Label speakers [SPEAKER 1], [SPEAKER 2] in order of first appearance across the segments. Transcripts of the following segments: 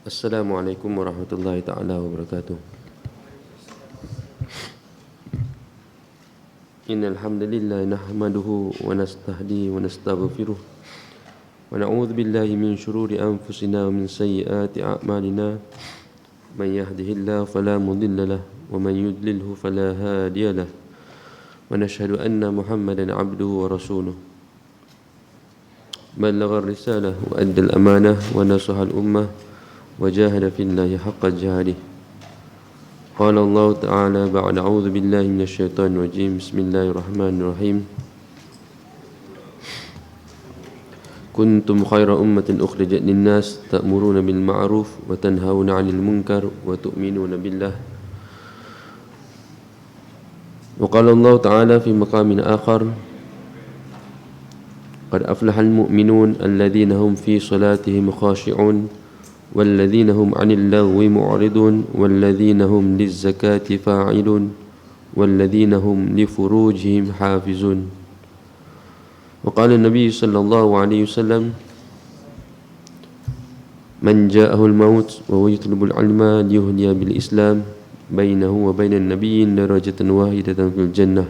[SPEAKER 1] Assalamualaikum warahmatullahi ta'ala wabarakatuh. Innal hamdalillah nahmaduhu wa nasta'hdi wa nastaghfiruh wa na'udzu billahi min shururi anfusina wa min sayyiati a'malina. Man yahdihillahu fala mudilla lahu wa man yudlilhu fala hadiya lahu. Wa nashhadu anna Muhammadan 'abduhu wa rasuluh. Ballagha ar-risalah wa adda al-amanah wa nasaha al-ummah وجاهد في الله حق جهاده. قال الله تعالى بعد أعوذ بالله من الشيطان الرجيم بسم الله الرحمن الرحيم كنتم خير أمة أخرجت للناس تأمرون بالمعروف وتنهون عن المنكر وتؤمنون بالله. وقال الله تعالى في مقام آخر قد أفلح المؤمنون الذين هم في صلاتهم خاشعون والذين هم عن اللغو معرضون والذين هم للزكاة فاعلون والذين هم لفروجهم حافظون. وقال النبي صلى الله عليه وسلم من جاءه الموت وهو يطلب العلم ليهدي بالإسلام بينه وبين النبيين درجة واحدة في الجنة.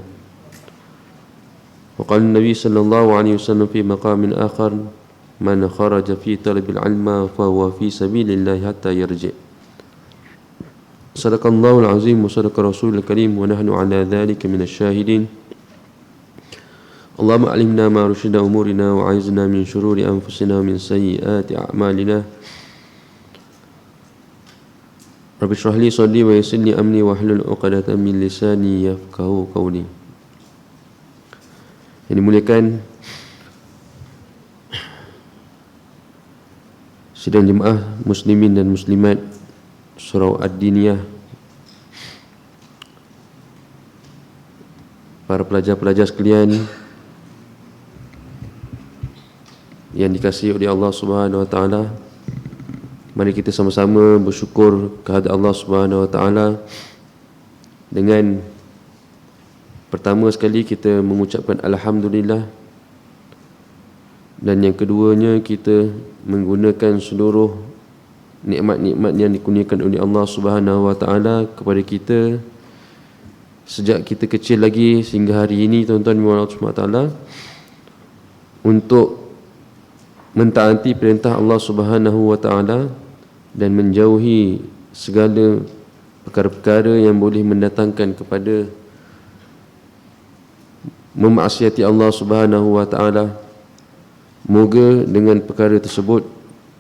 [SPEAKER 1] وقال النبي صلى الله عليه وسلم في مقام آخر من خرج في طلب العلم فهو في سبيل الله حتى يرجع. صدق الله العظيم وصدق رسول الكريم ونحن على ذلك من الشاهدين. اللهم علمنا ما رشد أمورنا وعزنا من شرور أنفسنا ومن سيئات أعمالنا. رب اشرح لي صدري ويسر لي أمري واحلل عقدة من لساني يفقهوا قولي. Yang dimuliakan sidang jemaah muslimin dan muslimat Surau Ad-Diniyah, para pelajar-pelajar sekalian yang dikasihi oleh Allah Subhanahu wa taala, mari kita sama-sama bersyukur kehadirat Allah Subhanahu wa taala dengan pertama sekali kita mengucapkan alhamdulillah, dan yang keduanya kita menggunakan seluruh nikmat-nikmat yang dikurniakan oleh Allah Subhanahu wa taala kepada kita sejak kita kecil lagi sehingga hari ini, tuan-tuan dan Allah Subhanahu wa taala, untuk mentaati perintah Allah Subhanahu wa taala dan menjauhi segala perkara-perkara yang boleh mendatangkan kepada memaksiati Allah Subhanahu wa taala. Moga dengan perkara tersebut,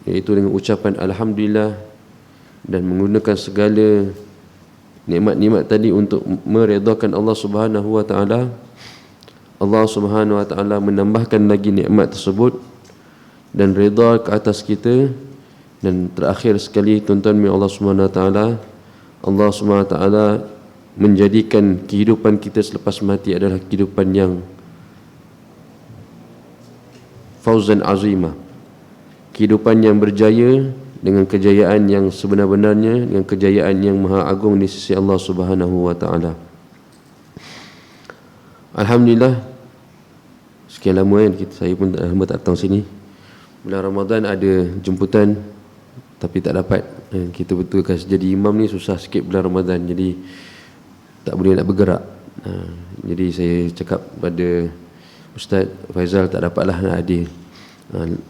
[SPEAKER 1] iaitu dengan ucapan alhamdulillah dan menggunakan segala nikmat-nikmat tadi untuk meredakan Allah Subhanahu wa taala, Allah Subhanahu wa taala menambahkan lagi nikmat tersebut dan redha ke atas kita. Dan terakhir sekali, tuan-tuan yang Allah Subhanahu wa taala, Allah Subhanahu wa taala menjadikan kehidupan kita selepas mati adalah kehidupan yang fauzan azimah, kehidupan yang berjaya dengan kejayaan yang sebenar-benarnya, dengan kejayaan yang maha agung di sisi Allah Subhanahu wa taala. Alhamdulillah, sekian lama kan saya pun lama tak datang sini. Bulan Ramadan ada jemputan tapi tak dapat. Kita betulkan jadi imam ni susah sikit bulan Ramadan, jadi tak boleh nak bergerak. Jadi saya cakap pada Ustaz Faizal tak dapatlah nak hadir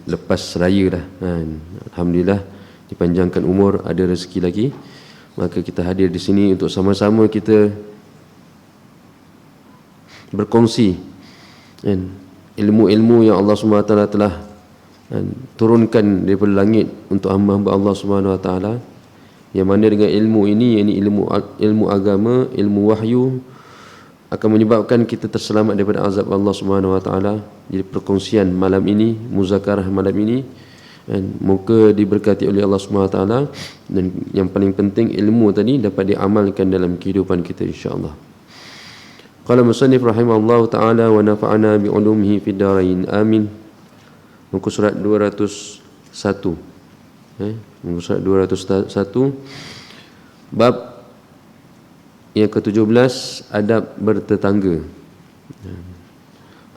[SPEAKER 1] lepas raya dah. Alhamdulillah dipanjangkan umur, ada rezeki lagi, maka kita hadir di sini untuk sama-sama kita berkongsi ilmu-ilmu yang Allah Subhanahu wa taala telah turunkan daripada langit untuk hamba-hamba Allah Subhanahu wa taala, yang mana dengan ilmu ini, yakni ilmu agama, ilmu wahyu, akan menyebabkan kita terselamat daripada azab Allah Subhanahu wa taala. Jadi perkongsian malam ini, muzakarah malam ini, dan moga diberkati oleh Allah Subhanahu wa taala, dan yang paling penting ilmu tadi dapat diamalkan dalam kehidupan kita insya-Allah. Qala musannif rahimahullahu taala wa nafa'ana bi ulumihi fid darain. Amin. Muka surat 201. Muka surat 201 bab yang ke-17, adab bertetangga.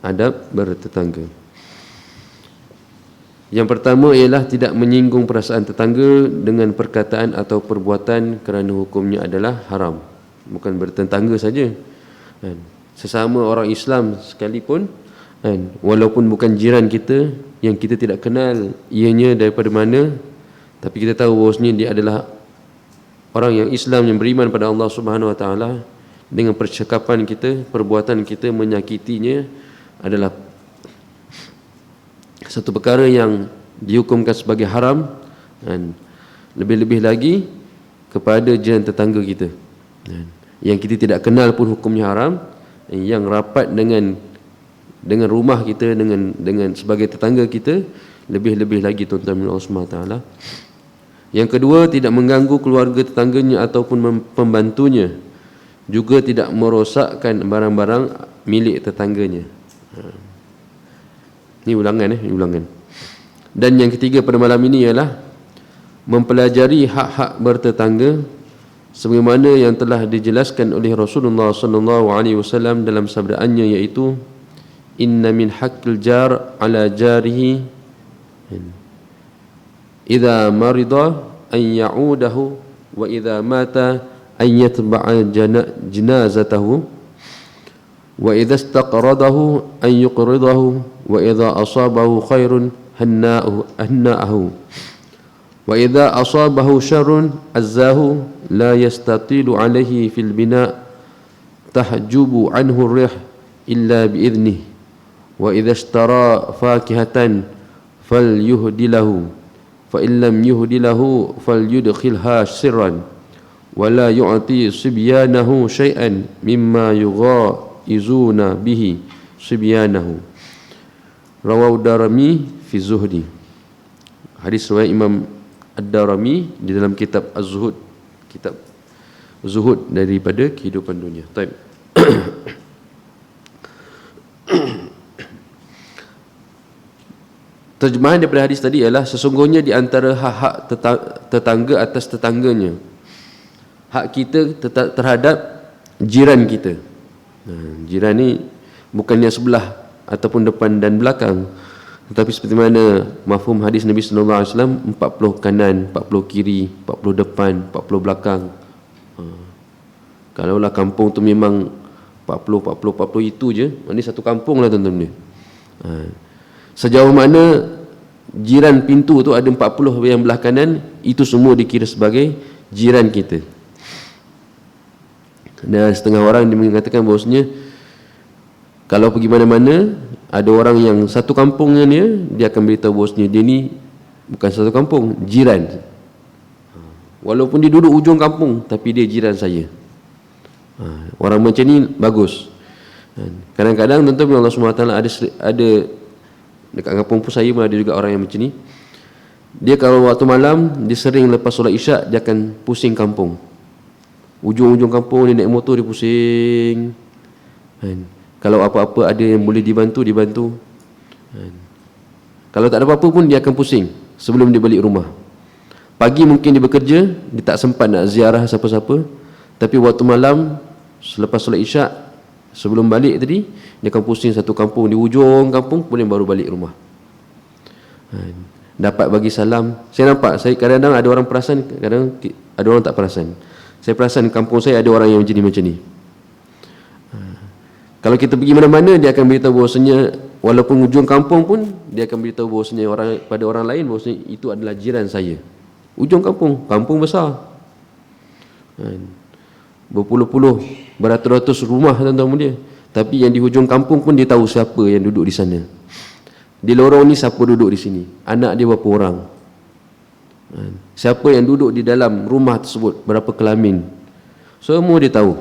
[SPEAKER 1] Adab bertetangga. Yang pertama ialah tidak menyinggung perasaan tetangga dengan perkataan atau perbuatan kerana hukumnya adalah haram. Bukan bertetangga saja, kan? Sesama orang Islam sekalipun, kan? Walaupun bukan jiran kita, yang kita tidak kenal ianya daripada mana, tapi kita tahu bahawasanya dia adalah orang yang Islam, yang beriman pada Allah Subhanahu Wa Taala, dengan percakapan kita, perbuatan kita menyakitinya adalah satu perkara yang dihukumkan sebagai haram, dan lebih-lebih lagi kepada jiran tetangga kita, yang kita tidak kenal pun hukumnya haram, yang rapat dengan rumah kita, dengan sebagai tetangga kita, lebih-lebih lagi tuan-tuan Allah Subhanahu Wa Taala. Yang kedua, tidak mengganggu keluarga tetangganya ataupun pembantunya, juga tidak merosakkan barang-barang milik tetangganya. Ini ulangan. Dan yang ketiga pada malam ini ialah mempelajari hak-hak bertetangga sebagaimana yang telah dijelaskan oleh Rasulullah sallallahu alaihi wasallam dalam sabdaannya, iaitu inna min haqqil jar ala jarihi idza marida an ya'udahu wa idza mata an yatba'a janazatahu wa idza istaqradahu an yuqridahu wa idza asabahu khairun hanna'ahu wa idza asabahu syarrun azzahu la yastatilu alaihi fil bina' tahjubu anhu ar-rih illa bi'idhnihi wa idza ishtara fakihatan falyuhdilahu fa in lam yuhdilahu falyudkhilha sirran wa la yu'ti sibyanahu syai'an mimma yughaizuna bihi sibyanahu. Rawahu Darimi fi Zuhdi. Hadis riwayat Imam Ad-Darimi di dalam kitab Az-Zuhud, kitab zuhud daripada kehidupan dunia. Baik. Terjemahan daripada hadis tadi ialah sesungguhnya di antara hak-hak tetangga atas tetangganya, hak kita terhadap jiran kita. Jiran ni bukannya sebelah ataupun depan dan belakang, tetapi seperti mana mafhum hadis Nabi sallallahu alaihi wasallam, 40 kanan, 40 kiri, 40 depan, 40 belakang. Kalaulah kampung tu memang 40 itu je, maknanya satu kampung lah tuan-tuan ni. Sejauh mana jiran pintu tu ada 40 yang belah kanan, itu semua dikira sebagai jiran kita. Dan setengah orang dia mengatakan bahawasanya kalau pergi mana-mana ada orang yang satu kampungnya dia akan beritahu bahawasanya dia ni bukan satu kampung, jiran. Walaupun dia duduk ujung kampung, tapi dia jiran saya. Orang macam ni bagus. Kadang-kadang tuan-tuan Allah SWT ada dekat kampung pun saya pun ada juga orang yang macam ni. Dia kalau waktu malam, dia sering lepas solat isyak, dia akan pusing kampung. Ujung-ujung kampung dia naik motor, dia pusing. Kalau apa-apa ada yang boleh dibantu, dibantu. Kalau tak ada apa-apa pun dia akan pusing sebelum dia balik rumah. Pagi mungkin dia bekerja, dia tak sempat nak ziarah siapa-siapa. Tapi waktu malam, selepas solat isyak, sebelum balik tadi, dia akan pusing satu kampung, di ujung kampung, kemudian baru balik rumah. Dapat bagi salam. Saya nampak, saya kadang-kadang ada orang perasan, kadang ada orang tak perasan. Saya perasan kampung saya ada orang yang macam ni. Kalau kita pergi mana-mana, dia akan beritahu bahawasanya walaupun ujung kampung pun, dia akan beritahu bahawasanya pada orang lain bahawasanya itu adalah jiran saya. Ujung kampung, kampung besar, berpuluh-puluh, beratus-ratus rumah tuan-tuan dia. Tapi yang di hujung kampung pun dia tahu siapa yang duduk di sana. Di lorong ni siapa duduk di sini, anak dia berapa orang, siapa yang duduk di dalam rumah tersebut, berapa kelamin, semua dia tahu.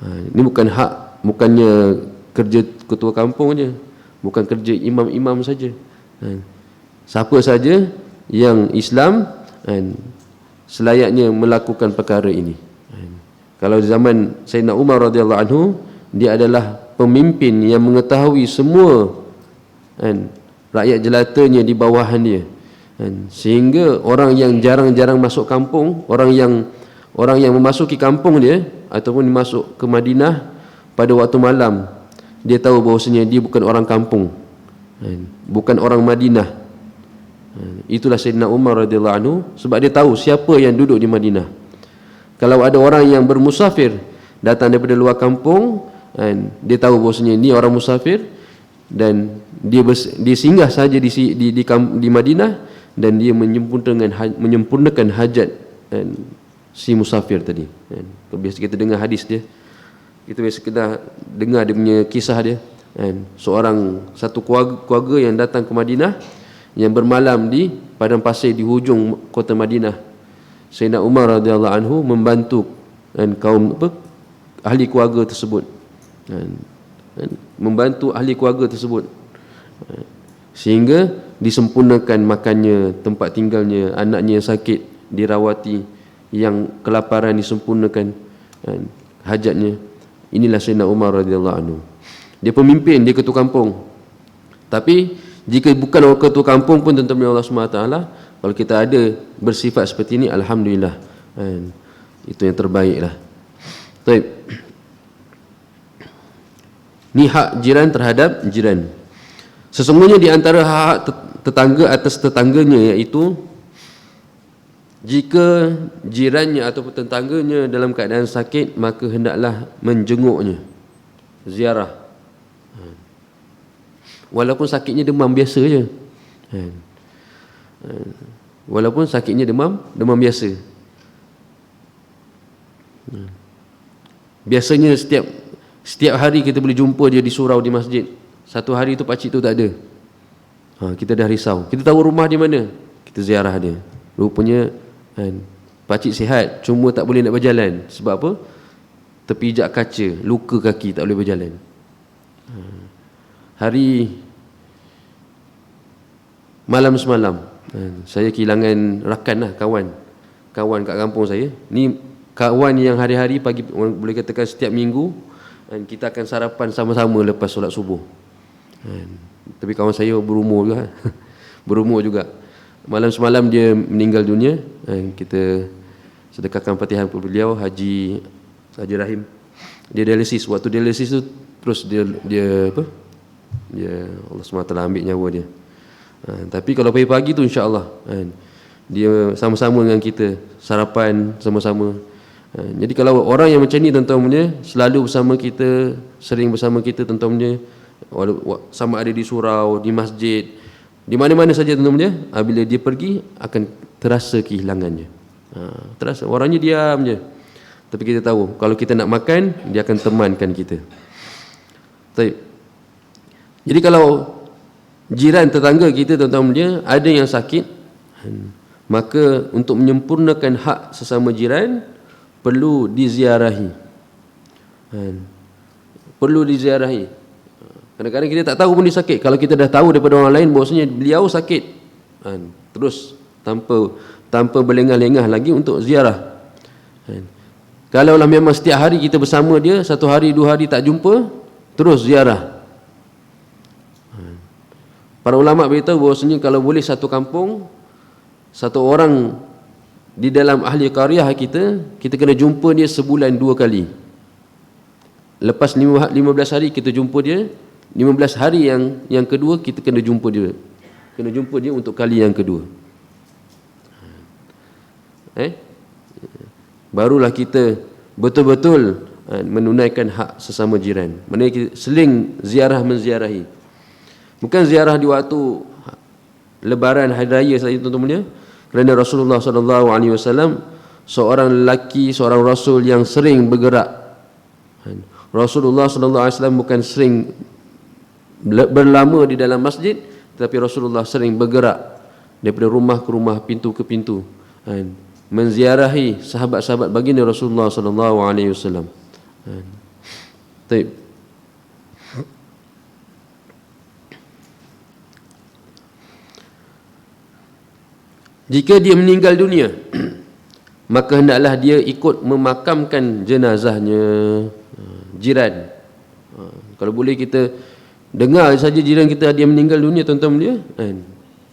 [SPEAKER 1] Ini bukan hak, bukannya kerja ketua kampung je, bukan kerja imam-imam saja. Siapa saja yang Islam selayaknya melakukan perkara ini. Kalau di zaman Sayyidina Umar radhiyallahu anhu, dia adalah pemimpin yang mengetahui semua rakyat jelatanya di bawahan dia. Sehingga orang yang jarang-jarang masuk kampung, orang yang memasuki kampung dia ataupun masuk ke Madinah pada waktu malam, dia tahu bahawasanya dia bukan orang kampung, bukan orang Madinah. Itulah Sayyidina Umar radhiyallahu anhu, sebab dia tahu siapa yang duduk di Madinah. Kalau ada orang yang bermusafir datang daripada luar kampung, dia tahu bahawasanya ni orang musafir dan dia singgah saja di Madinah dan dia menyempurnakan hajat si musafir tadi. Biasa kita dengar hadis dia, kita biasa kena dengar dia punya kisah dia. Satu keluarga yang datang ke Madinah, yang bermalam di padang pasir di hujung kota Madinah. Sayyidina Umar radhiyallahu anhu membantu kaum ahli keluarga tersebut, membantu ahli keluarga tersebut sehingga disempurnakan makannya, tempat tinggalnya, anaknya yang sakit dirawati, yang kelaparan disempurnakan hajatnya. Inilah Sayyidina Umar radhiyallahu anhu. Dia pemimpin, dia ketua kampung. Tapi jika bukan ketua kampung pun, tuan-tuan Allah SWT, kalau kita ada bersifat seperti ini, alhamdulillah, itu yang terbaiklah. Baik. Ni hak jiran terhadap jiran. Sesungguhnya di antara hak tetangga atas tetangganya, iaitu jika jirannya atau tetangganya dalam keadaan sakit, maka hendaklah menjenguknya, ziarah. Walaupun sakitnya demam biasa je, walaupun sakitnya demam biasa. Biasanya setiap hari kita boleh jumpa dia di surau di masjid. Satu hari tu pakcik tu tak ada, kita dah risau. Kita tahu rumah di mana, kita ziarah dia. Rupanya pakcik sihat, cuma tak boleh nak berjalan. Sebab apa? Terpijak kaca, luka kaki, tak boleh berjalan. Hari malam semalam, saya kehilangan rakan lah, kawan kat kampung saya. Ni kawan yang hari-hari pagi, boleh katakan setiap minggu, kita akan sarapan sama-sama lepas solat subuh. Tapi kawan saya berumur juga, berumur juga. Malam semalam dia meninggal dunia. Kita sedekahkan Fatihah kepada beliau, Haji Rahim. Dia dialisis. Waktu dialisis tu terus dia Allah SWT ambil nyawa dia. Tapi kalau pagi-pagi tu insya-Allah dia sama-sama dengan kita, sarapan sama-sama. Jadi kalau orang yang macam ni, tuan-tuan, selalu bersama kita, sering bersama kita, tuan-tuan, sama ada di surau, di masjid, di mana-mana saja, tuan-tuan, bila dia pergi akan terasa kehilangannya. Terasa orangnya diam je, tapi kita tahu kalau kita nak makan, dia akan temankan kita. Baik. Jadi kalau jiran tetangga kita, tuan-tuan, ada yang sakit, maka untuk menyempurnakan hak sesama jiran, perlu diziarahi. Perlu diziarahi. Kadang-kadang kita tak tahu pun dia sakit. Kalau kita dah tahu daripada orang lain bahawasanya beliau sakit, terus tanpa berlengah-lengah lagi untuk ziarah. Kalaulah memang setiap hari kita bersama dia, satu hari, dua hari tak jumpa, terus ziarah. Para ulama beritahu bahawasanya kalau boleh satu kampung, satu orang di dalam ahli qaryah kita kena jumpa dia sebulan 2 kali. Lepas 15 hari kita jumpa dia, 15 hari yang kedua kita kena jumpa dia. Kena jumpa dia untuk kali yang kedua. Barulah kita betul-betul menunaikan hak sesama jiran. Maknanya kita seling ziarah menziarahi. Bukan ziarah di waktu lebaran hari raya saja, tuan-tuan. Kerana Rasulullah SAW seorang lelaki, seorang rasul yang sering bergerak. Rasulullah SAW bukan sering berlama di dalam masjid, tetapi Rasulullah sering bergerak daripada rumah ke rumah, pintu ke pintu, menziarahi sahabat-sahabat baginda Rasulullah SAW. Baik. Jika dia meninggal dunia, maka hendaklah dia ikut memakamkan jenazahnya jiran. Kalau boleh kita dengar saja jiran kita dia meninggal dunia, tuan-tuan dia,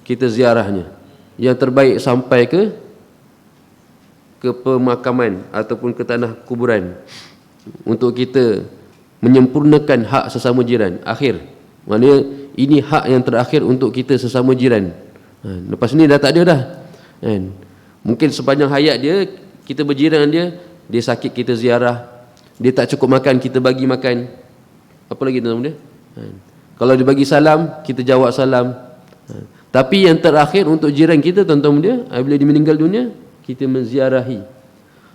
[SPEAKER 1] kita ziarahnya. Yang terbaik sampai ke pemakaman ataupun ke tanah kuburan, untuk kita menyempurnakan hak sesama jiran. Akhir, maknanya ini hak yang terakhir untuk kita sesama jiran. Lepas ni dah tak ada dah. Mungkin sepanjang hayat dia, kita berjiran dengan dia sakit kita ziarah, dia tak cukup makan, kita bagi makan. Apa lagi dalam dia? Kalau dia bagi salam, kita jawab salam. Tapi yang terakhir untuk jiran kita, tuan-tuan dia, apabila dia meninggal dunia, kita menziarahi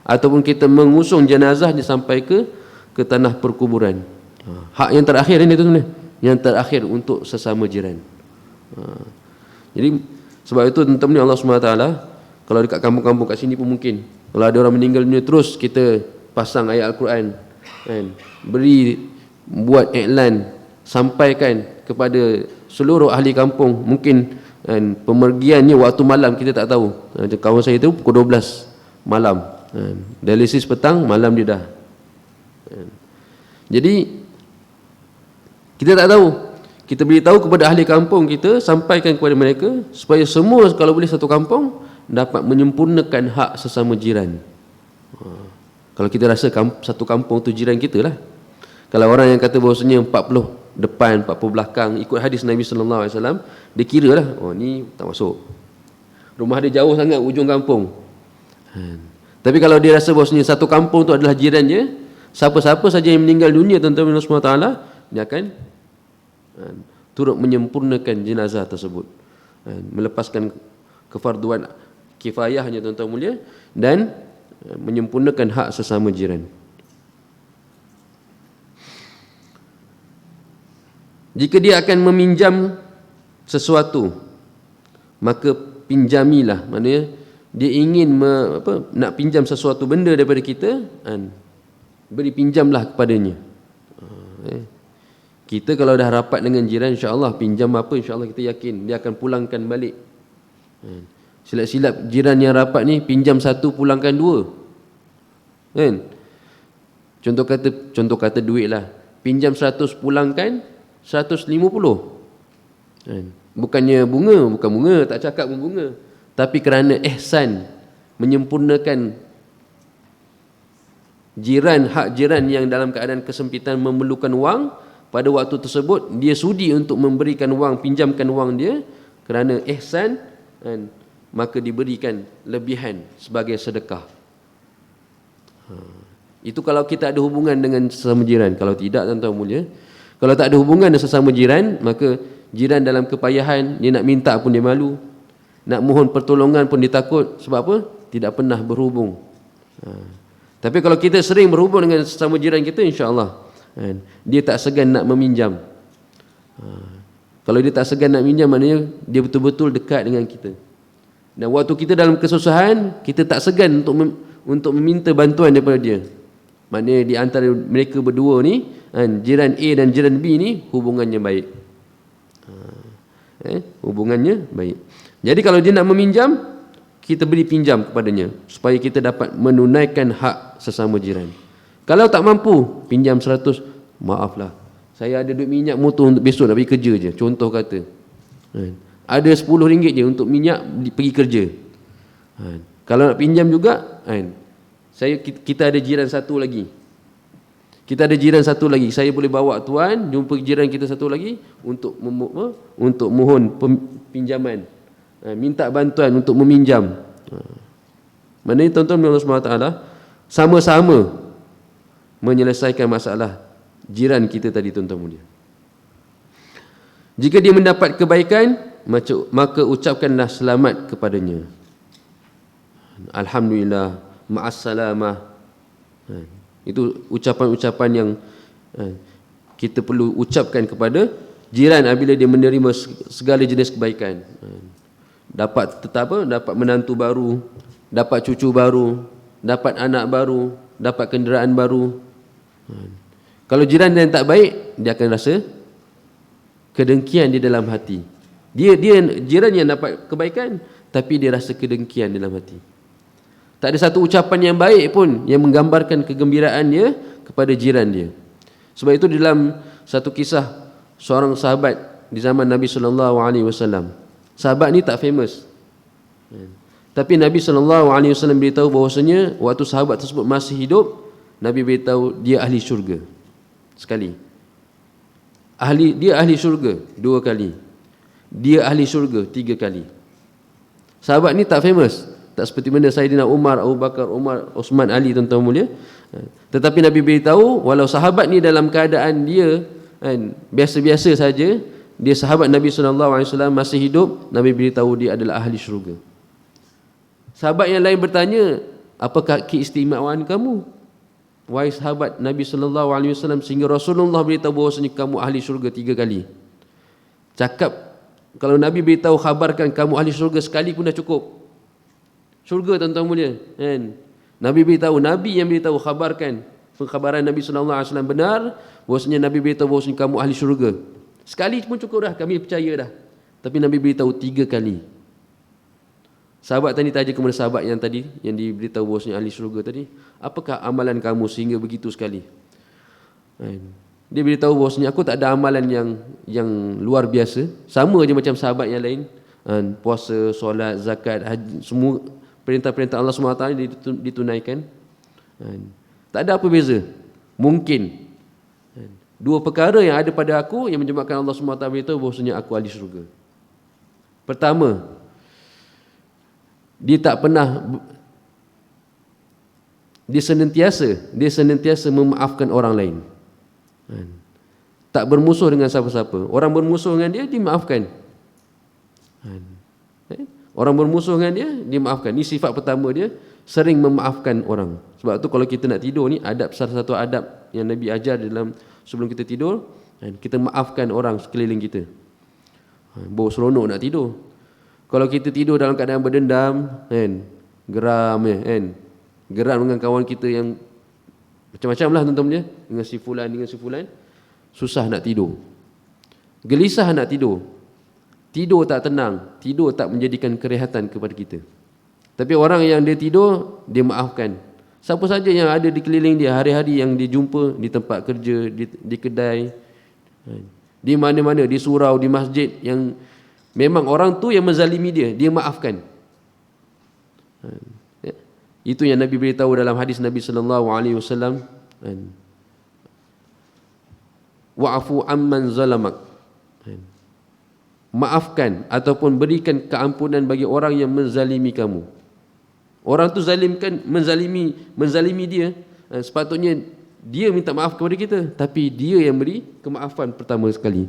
[SPEAKER 1] ataupun kita mengusung jenazah dia sampai ke tanah perkuburan. Hak yang terakhir ini, tuan-tuan, yang terakhir untuk sesama jiran. Jadi sebab itu, tuan-tuan, Allah SWT, kalau dekat kampung-kampung kat sini pun mungkin, kalau ada orang meninggal dunia, terus kita pasang ayat Al-Quran, buat iklan, sampaikan kepada seluruh ahli kampung. Mungkin pemergiannya waktu malam kita tak tahu. Kawan saya itu pukul 12 malam, dialisis petang, malam dia dah. Jadi kita tak tahu, kita beritahu kepada ahli kampung kita, sampaikan kepada mereka supaya semua, kalau boleh satu kampung, dapat menyempurnakan hak sesama jiran. Kalau kita rasa satu kampung tu jiran kita lah. Kalau orang yang kata bahawasanya 40 depan, 40 belakang, ikut hadis Nabi SAW, dia kira lah, oh ni tak masuk, rumah dia jauh sangat ujung kampung. Tapi kalau dia rasa bahawasanya satu kampung tu adalah jiran dia, siapa-siapa saja yang meninggal dunia, tuan-tuan Allah SWT, dia akan turut menyempurnakan jenazah tersebut, melepaskan kefarduan kifayahnya, tuan-tuan mulia, dan menyempurnakan hak sesama jiran. Jika dia akan meminjam sesuatu, maka pinjamilah. Maknanya dia ingin nak pinjam sesuatu benda daripada kita, beri pinjamlah kepadanya. Kita kalau dah rapat dengan jiran, insya-Allah pinjam apa, insya-Allah kita yakin dia akan pulangkan balik. Silap-silap jiran yang rapat ni, pinjam satu pulangkan dua, kan? Contoh kata duit lah, pinjam 100 pulangkan 150. Bukannya bukan bunga, tak cakap pun bunga, tapi kerana ihsan, menyempurnakan jiran, hak jiran yang dalam keadaan kesempitan memerlukan wang, pada waktu tersebut dia sudi untuk memberikan wang, pinjamkan wang dia kerana ihsan, maka diberikan lebihan sebagai sedekah. Itu kalau kita ada hubungan dengan sesama jiran. Kalau tidak, tuan-tuan mulia, kalau tak ada hubungan dengan sesama jiran, maka jiran dalam kepayahan, dia nak minta pun dia malu, nak mohon pertolongan pun dia takut. Sebab apa? Tidak pernah berhubung. Tapi kalau kita sering berhubung dengan sesama jiran kita, insya-Allah dia tak segan nak meminjam. Kalau dia tak segan nak minjam, maknanya dia betul-betul dekat dengan kita. Dan waktu kita dalam kesusahan, kita tak segan untuk meminta bantuan daripada dia. Maknanya di antara mereka berdua ni, jiran A dan jiran B ni hubungannya baik. Hubungannya baik. Jadi kalau dia nak meminjam, kita beri pinjam kepadanya supaya kita dapat menunaikan hak sesama jiran. Kalau tak mampu, pinjam 100, maaflah, saya ada duit minyak motor untuk besok nak pergi kerja je, contoh kata. Ada RM10 je untuk minyak pergi kerja. Kalau nak pinjam juga, kita ada jiran satu lagi. Saya boleh bawa tuan jumpa jiran kita satu lagi untuk mohon pinjaman, minta bantuan untuk meminjam. Maknanya tuan-tuan Allah SWT sama-sama menyelesaikan masalah jiran kita tadi, tuan-tuan mulia. Jika dia mendapat kebaikan, maka ucapkanlah selamat kepadanya. Alhamdulillah, ma'assalamah. Itu ucapan-ucapan yang kita perlu ucapkan kepada jiran apabila dia menerima segala jenis kebaikan. Dapat menantu baru, dapat cucu baru, dapat anak baru, dapat kenderaan baru. Kalau jiran yang tak baik, dia akan rasa kedengkian di dalam hati. Dia jiran yang dapat kebaikan, tapi dia rasa kedengkian dalam hati. Tak ada satu ucapan yang baik pun yang menggambarkan kegembiraan dia kepada jiran dia. Sebab itu dalam satu kisah seorang sahabat di zaman Nabi SAW. Sahabat ni tak famous, tapi Nabi SAW beritahu bahawasanya waktu sahabat tersebut masih hidup, Nabi beritahu dia ahli syurga sekali. Dia ahli syurga 2 kali. Dia ahli syurga 3 kali. Sahabat ni tak famous, tak seperti mana Saidina Umar, Abu Bakar, Umar, Osman, Ali, tuan-tuan mulia. Tetapi Nabi beritahu walau sahabat ni dalam keadaan dia kan, biasa-biasa saja, dia sahabat Nabi SAW masih hidup, Nabi beritahu dia adalah ahli syurga. Sahabat yang lain bertanya, apakah keistimewaan kamu, wahai sahabat Nabi SAW, sehingga Rasulullah beritahu bahawasanya kamu ahli syurga 3 kali. Cakap, kalau Nabi beritahu khabarkan kamu ahli syurga sekali pun dah cukup. Syurga tuan-tuan mulia, kan? Nabi beritahu, Nabi yang beritahu khabarkan, pengkhabaran Nabi SAW benar, bahawasanya Nabi beritahu bahawasanya kamu ahli syurga. Sekali pun cukup dah, kami percaya dah. Tapi Nabi beritahu 3 kali. Sahabat tadi tanya kepada sahabat yang tadi, yang diberitahu bahawasanya ahli syurga tadi, apakah amalan kamu sehingga begitu sekali? Dia beritahu bahawasanya aku tak ada amalan yang luar biasa, sama je macam sahabat yang lain, puasa, solat, zakat, haji, semua perintah-perintah Allah SWT ditunaikan. Tak ada apa beza. Mungkin 2 perkara yang ada pada aku yang menyebabkan Allah SWT beritahu bahawasanya aku ahli syurga. Pertama, dia senantiasa memaafkan orang lain. Tak bermusuh dengan siapa-siapa. Orang bermusuh dengan dia, dimaafkan. Orang bermusuh dengan dia, dimaafkan. Ini sifat pertama dia, sering memaafkan orang. Sebab tu kalau kita nak tidur ni, salah satu adab yang Nabi ajar dalam sebelum kita tidur, kita maafkan orang sekeliling kita. Baru seronok nak tidur. Kalau kita tidur dalam keadaan berdendam, geram, geram dengan kawan kita yang macam-macam lah tuan-tuan, dengan si fulan, susah nak tidur, gelisah nak tidur, tidur tak tenang, tidur tak menjadikan kerehatan kepada kita. Tapi orang yang dia tidur, dia maafkan siapa saja yang ada di keliling dia, hari-hari yang dia jumpa, di tempat kerja, di kedai, di mana-mana, di surau, di masjid, yang memang orang tu yang menzalimi dia, dia maafkan. Itu yang Nabi beritahu dalam hadis Nabi SAW, wa'afu amman zalamak, maafkan ataupun berikan keampunan bagi orang yang menzalimi kamu. Orang tu menzalimi dia, sepatutnya dia minta maaf kepada kita, tapi dia yang beri kemaafan pertama sekali.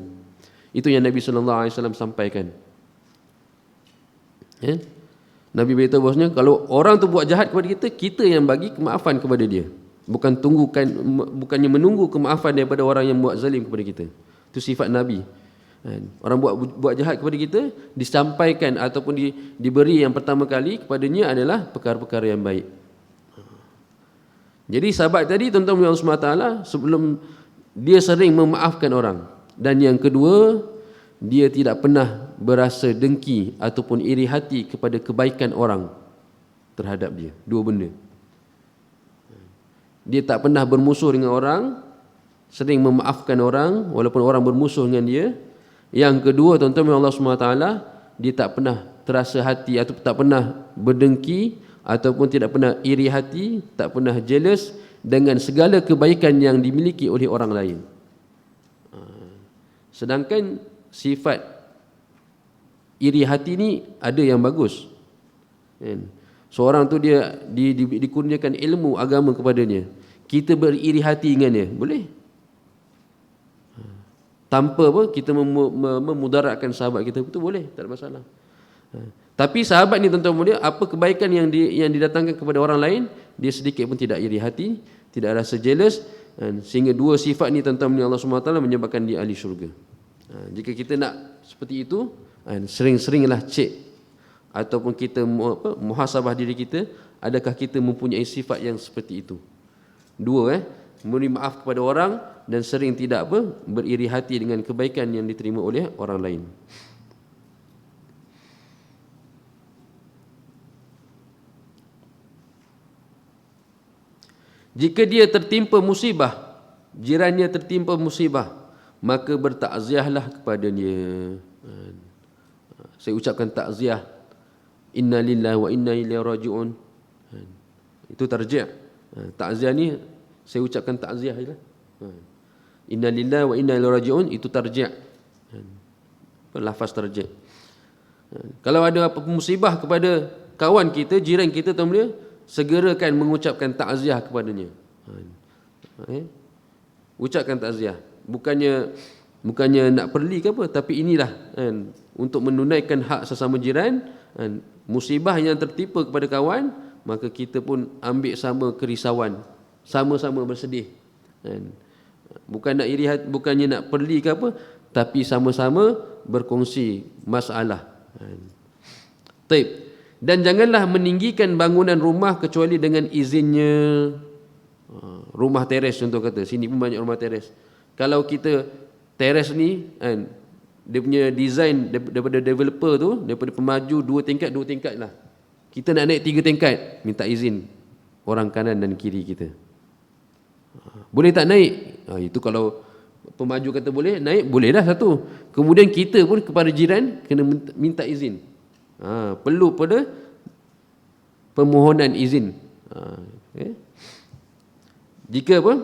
[SPEAKER 1] Itu yang Nabi SAW sampaikan. Nabi beritahu bahawasanya kalau orang tu buat jahat kepada kita, kita yang bagi kemaafan kepada dia. Bukannya menunggu kemaafan daripada orang yang buat zalim kepada kita. Itu sifat Nabi. Orang buat jahat kepada kita, disampaikan ataupun diberi yang pertama kali kepadanya adalah perkara-perkara yang baik. Jadi sahabat tadi, tuan-tuan Allah SWT, sebelum dia sering memaafkan orang. Dan yang kedua, dia tidak pernah berasa dengki ataupun iri hati kepada kebaikan orang terhadap dia. 2 benda. Dia tak pernah bermusuh dengan orang, sering memaafkan orang walaupun orang bermusuh dengan dia. Yang kedua, tuan-tuan Allah SWT, dia tak pernah terasa hati atau tak pernah berdengki ataupun tidak pernah iri hati, tak pernah jealous dengan segala kebaikan yang dimiliki oleh orang lain. Sedangkan sifat iri hati ni ada yang bagus. Seorang tu dia dikurniakan ilmu agama kepadanya, kita beriri hati dengannya, boleh? Tanpa apa kita memudaratkan sahabat kita, itu boleh, tak ada masalah. Tapi sahabat ni tuan-tuan mulia, apa kebaikan yang didatangkan kepada orang lain, dia sedikit pun tidak iri hati, tidak rasa jealous, sehingga 2 sifat ni tuan-tuan mulia Allah SWT menyebabkan dia ahli syurga. Jika kita nak seperti itu, sering-seringlah cek ataupun kita muhasabah diri kita, adakah kita mempunyai sifat yang seperti itu. 2, memberi maaf kepada orang dan sering tidak beriri hati dengan kebaikan yang diterima oleh orang lain. Jika dia tertimpa musibah, jirannya tertimpa musibah, maka bertakziahlah kepadanya. Saya ucapkan takziah, inna lillahi wa inna ilaihi raji'un. Itu tarji'. Takziah ni saya ucapkan takziah je lah. Inna lillahi wa inna ilaihi raji'un, itu tarji'. Lafaz tarji'. Kalau ada apa musibah kepada kawan kita, jiran kita, tuan mulia, segerakan mengucapkan takziah kepadanya. Ucapkan takziah. Bukannya nak perli ke apa, tapi inilah kan, untuk menunaikan hak sesama jiran. Musibah yang tertimpa kepada kawan, maka kita pun ambil sama kerisauan, sama-sama bersedih. Bukan nak iri hati, bukannya nak perli ke apa, tapi sama-sama berkongsi masalah. Taib. Dan janganlah meninggikan bangunan rumah kecuali dengan izinnya. Rumah teres contoh kata, sini pun banyak rumah teres. Kalau kita teres ni kan, dia punya design daripada developer tu, daripada pemaju 2 tingkat lah. Kita nak naik 3 tingkat, minta izin orang kanan dan kiri kita. Boleh tak naik? Itu kalau pemaju kata boleh, naik boleh dah satu. Kemudian kita pun kepada jiran kena minta izin. Perlu pada permohonan izin. Jika apa?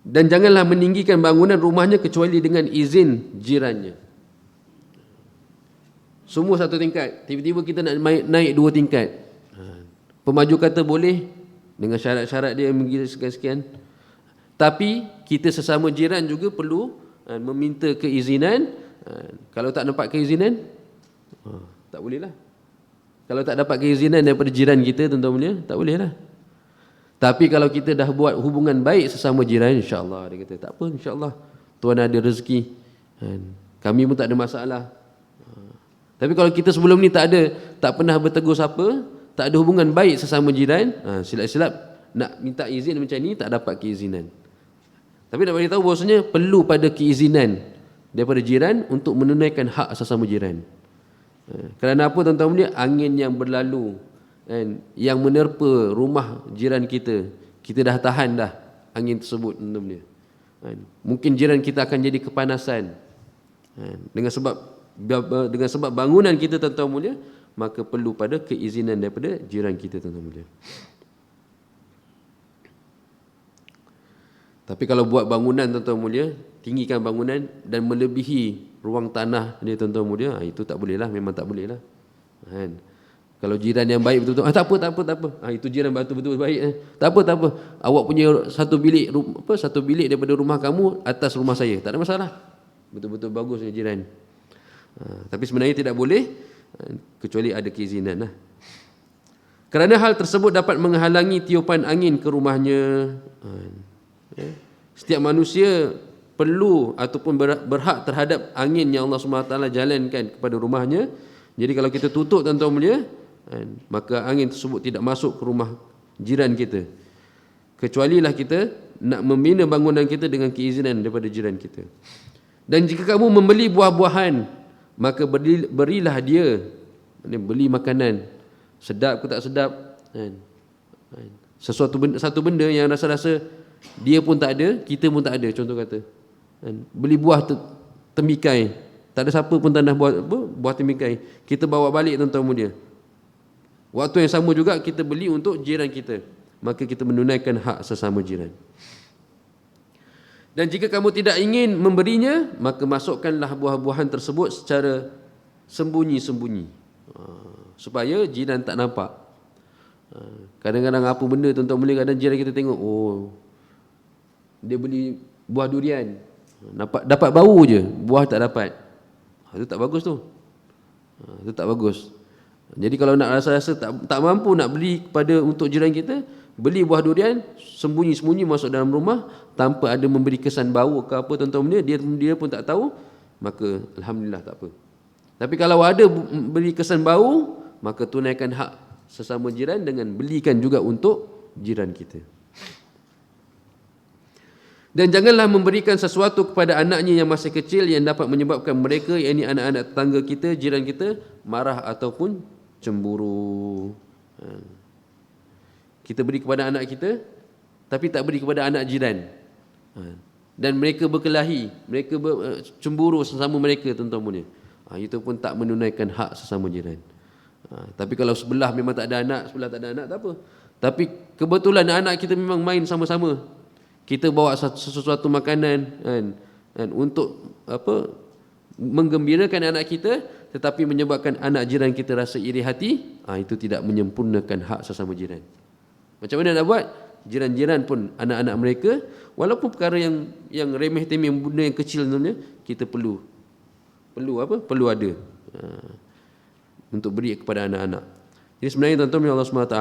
[SPEAKER 1] Dan janganlah meninggikan bangunan rumahnya kecuali dengan izin jirannya. Semua 1 tingkat, tiba-tiba kita nak naik 2 tingkat. Pemaju kata boleh dengan syarat-syarat dia yang sekian-sekian. Tapi kita sesama jiran juga perlu meminta keizinan. Kalau tak dapat keizinan, tak boleh lah. Kalau tak dapat keizinan daripada jiran kita, tuan-tuan mulia, tak boleh lah. Tapi kalau kita dah buat hubungan baik sesama jiran, insya-Allah, dia kata tak apa, insya-Allah Tuhan ada rezeki. Kami pun tak ada masalah. Tapi kalau kita sebelum ni tak pernah bertegur siapa, tak ada hubungan baik sesama jiran, silap-silap nak minta izin macam ni, tak dapat keizinan. Tapi nak beritahu bahawasanya perlu pada keizinan daripada jiran untuk menunaikan hak sesama jiran. Kerana apa tuan-tuan mulia? Angin yang berlalu yang menerpa rumah jiran kita, kita dah tahan dah angin tersebut, tuan-tuan mulia. Mungkin jiran kita akan jadi kepanasan dengan sebab bangunan kita, tuan-tuan mulia, maka perlu pada keizinan daripada jiran kita, tuan-tuan mulia. Tapi kalau buat bangunan, tuan-tuan mulia, tinggikan bangunan dan melebihi ruang tanah dia, tuan-tuan mulia, itu tak boleh lah, memang tak boleh lah. Kalau jiran yang baik betul-betul, tak apa. Itu jiran betul-betul baik. Tak apa. Awak punya satu bilik daripada rumah kamu atas rumah saya, tak ada masalah. Betul-betul bagus jiran. Tapi sebenarnya tidak boleh kecuali ada keizinan lah. Kerana hal tersebut dapat menghalangi tiupan angin ke rumahnya. Setiap manusia perlu ataupun berhak terhadap angin yang Allah SWT jalankan kepada rumahnya. Jadi kalau kita tutup, tuan-tuan mulia, maka angin tersebut tidak masuk ke rumah jiran kita, kecualilah kita nak membina bangunan kita dengan keizinan daripada jiran kita. Dan jika kamu membeli buah-buahan, maka berilah dia, beli makanan, sedap ke tak sedap, satu benda yang rasa-rasa dia pun tak ada, kita pun tak ada, contoh kata beli buah temikai, tak ada siapa pun tanah buah temikai, kita bawa balik, tuan-tuan mulia. Waktu yang sama juga kita beli untuk jiran kita, maka kita menunaikan hak sesama jiran. Dan jika kamu tidak ingin memberinya, maka masukkanlah buah-buahan tersebut secara sembunyi-sembunyi, supaya jiran tak nampak. Kadang-kadang apa benda, tuan-tuan mulia, kadang jiran kita tengok, dia beli buah durian, dapat bau je, buah tak dapat. Itu tak bagus tu. Itu tak bagus. Jadi kalau nak rasa-rasa tak mampu nak beli untuk jiran kita, beli buah durian sembunyi-sembunyi masuk dalam rumah tanpa ada memberi kesan bau ke apa, tuan-tuan mulia, dia pun tak tahu, maka alhamdulillah tak apa. Tapi kalau ada beri kesan bau, maka tunaikan hak sesama jiran dengan belikan juga untuk jiran kita. Dan janganlah memberikan sesuatu kepada anaknya yang masih kecil yang dapat menyebabkan mereka, yakni anak-anak tetangga kita, jiran kita, marah ataupun cemburu. Kita beri kepada anak kita, tapi tak beri kepada anak jiran. Dan mereka berkelahi, mereka cemburu sesama mereka, tuan-tuan mulia. Itu pun tak menunaikan hak sesama jiran. Tapi kalau sebelah memang tak ada anak, sebelah tak ada anak, tak apa. Tapi kebetulan anak kita memang main sama-sama, kita bawa sesuatu makanan untuk menggembirakan anak kita tetapi menyebabkan anak jiran kita rasa iri hati, itu tidak menyempurnakan hak sesama jiran. Macam mana nak buat? Jiran-jiran pun anak-anak mereka, walaupun perkara yang remeh temeh, benda yang kecil sebenarnya, kita perlu ada untuk beri kepada anak-anak. Jadi sebenarnya tuan-tuan Allah SWT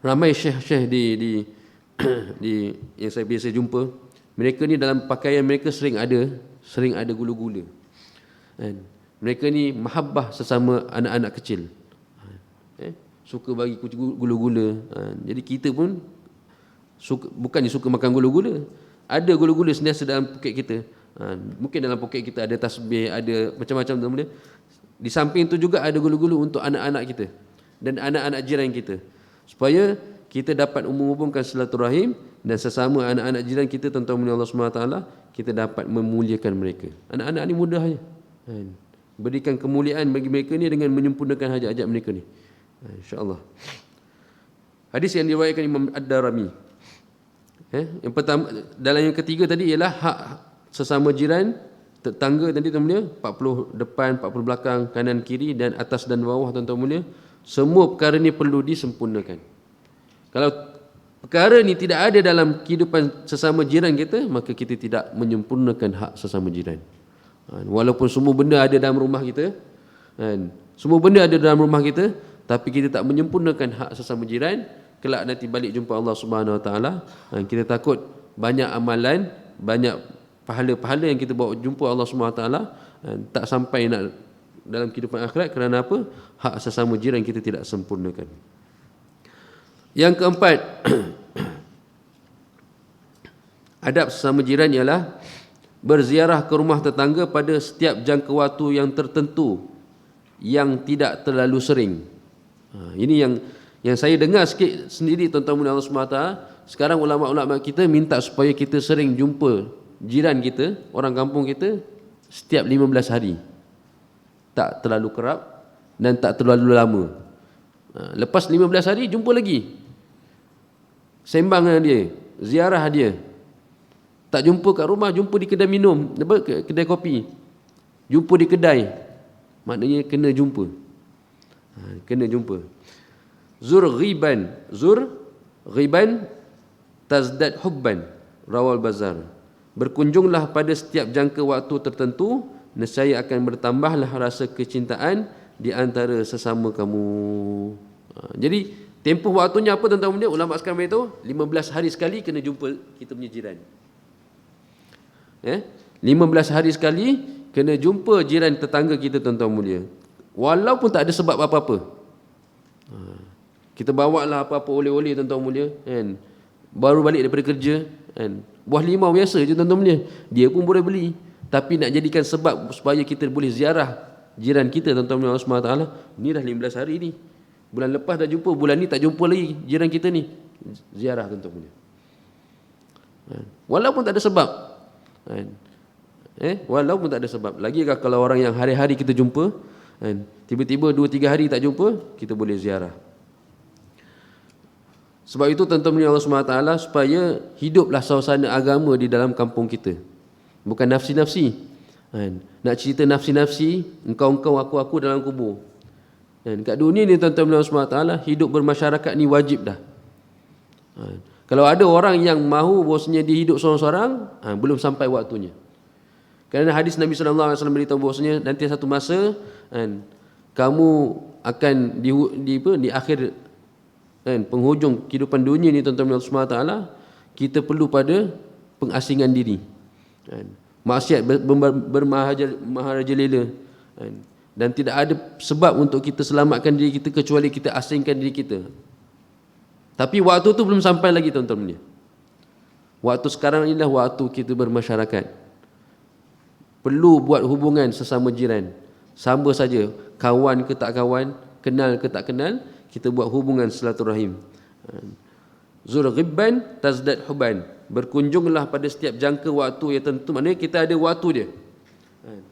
[SPEAKER 1] ramai syekh-syekh di yang saya biasa jumpa, mereka ni dalam pakaian mereka sering ada gula-gula. Kan? Mereka ni mahabbah sesama anak-anak kecil. Suka bagi gula-gula. Jadi kita pun bukannya suka makan gula-gula. Ada gula-gula sentiasa dalam poket kita. Mungkin dalam poket kita ada tasbih, ada macam-macam benda. Di samping itu juga ada gula-gula untuk anak-anak kita dan anak-anak jiran kita, supaya kita dapat menghubungkan silaturahim dan sesama anak-anak jiran kita, tuan-tuan Allah SWT, kita dapat memuliakan mereka. Anak-anak ni mudah je. Berikan kemuliaan bagi mereka ni dengan menyempurnakan hajat-hajat mereka ni. InsyaAllah. Hadis yang diriwayatkan Imam Ad-Darimi. Yang pertama, dalam yang ketiga tadi ialah hak sesama jiran, tetangga tadi tuan mulia, 40 depan, 40 belakang, kanan kiri dan atas dan bawah tuan-tuan mulia. Semua perkara ni perlu disempurnakan. Kalau perkara ni tidak ada dalam kehidupan sesama jiran kita, maka kita tidak menyempurnakan hak sesama jiran. Walaupun semua benda ada dalam rumah kita, semua benda ada dalam rumah kita, tapi kita tak menyempurnakan hak sesama jiran, kelak nanti balik jumpa Allah Subhanahu Wa Taala, kita takut banyak amalan, banyak pahala-pahala yang kita bawa jumpa Allah Subhanahu Wa Taala tak sampai nak dalam kehidupan akhirat. Kerana apa? Hak sesama jiran kita tidak sempurnakan. Yang keempat, adab sesama jiran ialah berziarah ke rumah tetangga pada setiap jangka waktu yang tertentu, yang tidak terlalu sering. Ini yang saya dengar sikit sendiri, tuan-tuan Allah SWT. Sekarang ulama-ulama kita minta supaya kita sering jumpa jiran kita, orang kampung kita, setiap 15 hari. Tak terlalu kerap dan tak terlalu lama. Lepas 15 hari jumpa lagi, sembang dengan dia, ziarah dia. Tak jumpa kat rumah, jumpa di kedai minum, kedai kopi, jumpa di kedai, maknanya kena jumpa. Kena jumpa. Zur ghiban tazdad hubban, rawal bazar. Berkunjunglah pada setiap jangka waktu tertentu, nescaya akan bertambahlah rasa kecintaan di antara sesama kamu. Jadi tempoh waktunya apa tuan-tuan mulia? Ulama sekarang beritahu 15 hari sekali kena jumpa kita punya jiran. 15 hari sekali kena jumpa jiran tetangga kita, tuan-tuan mulia. Walaupun tak ada sebab apa-apa. Kita bawa lah apa-apa oleh-oleh, tuan-tuan mulia, kan? Baru balik daripada kerja, kan? Buah limau biasa je, tuan-tuan mulia, dia pun boleh beli. Tapi nak jadikan sebab supaya kita boleh ziarah jiran kita, tuan-tuan mulia Allah SWT, ni dah 15 hari ni. Bulan lepas dah jumpa, bulan ni tak jumpa lagi jiran kita ni. Ziarah, tuan-tuan mulia. Walaupun tak ada sebab. Walaupun tak ada sebab. Lagikah kalau orang yang hari-hari kita jumpa, tiba-tiba 2-3 hari tak jumpa, kita boleh ziarah. Sebab itu tuan-tuan Allah SWT, supaya hiduplah suasana agama di dalam kampung kita. Bukan nafsi-nafsi. Nak cerita nafsi-nafsi, engkau-engkau, aku-aku dalam kubur. Kat dunia ni tuan-tuan Allah SWT, hidup bermasyarakat ni wajib dah. Kalau ada orang yang mahu bahawasanya dia hidup seorang-seorang, belum sampai waktunya. Kerana hadis Nabi SAW beritahu bahawasanya nanti satu masa kamu akan di akhir penghujung kehidupan dunia ni, tuan-tuan Allah SWT, kita perlu pada pengasingan diri. Maksiat bermaharajalela, dan tidak ada sebab untuk kita selamatkan diri kita kecuali kita asingkan diri kita. Tapi waktu tu belum sampai lagi, tuan-tuan. Waktu sekarang inilah waktu kita bermasyarakat. Perlu buat hubungan sesama jiran. Sama saja, kawan ke tak kawan, kenal ke tak kenal, kita buat hubungan silaturahim. Zur ghibban tazdad huban. Berkunjunglah pada setiap jangka waktu yang tentu. Maknanya kita ada waktu dia.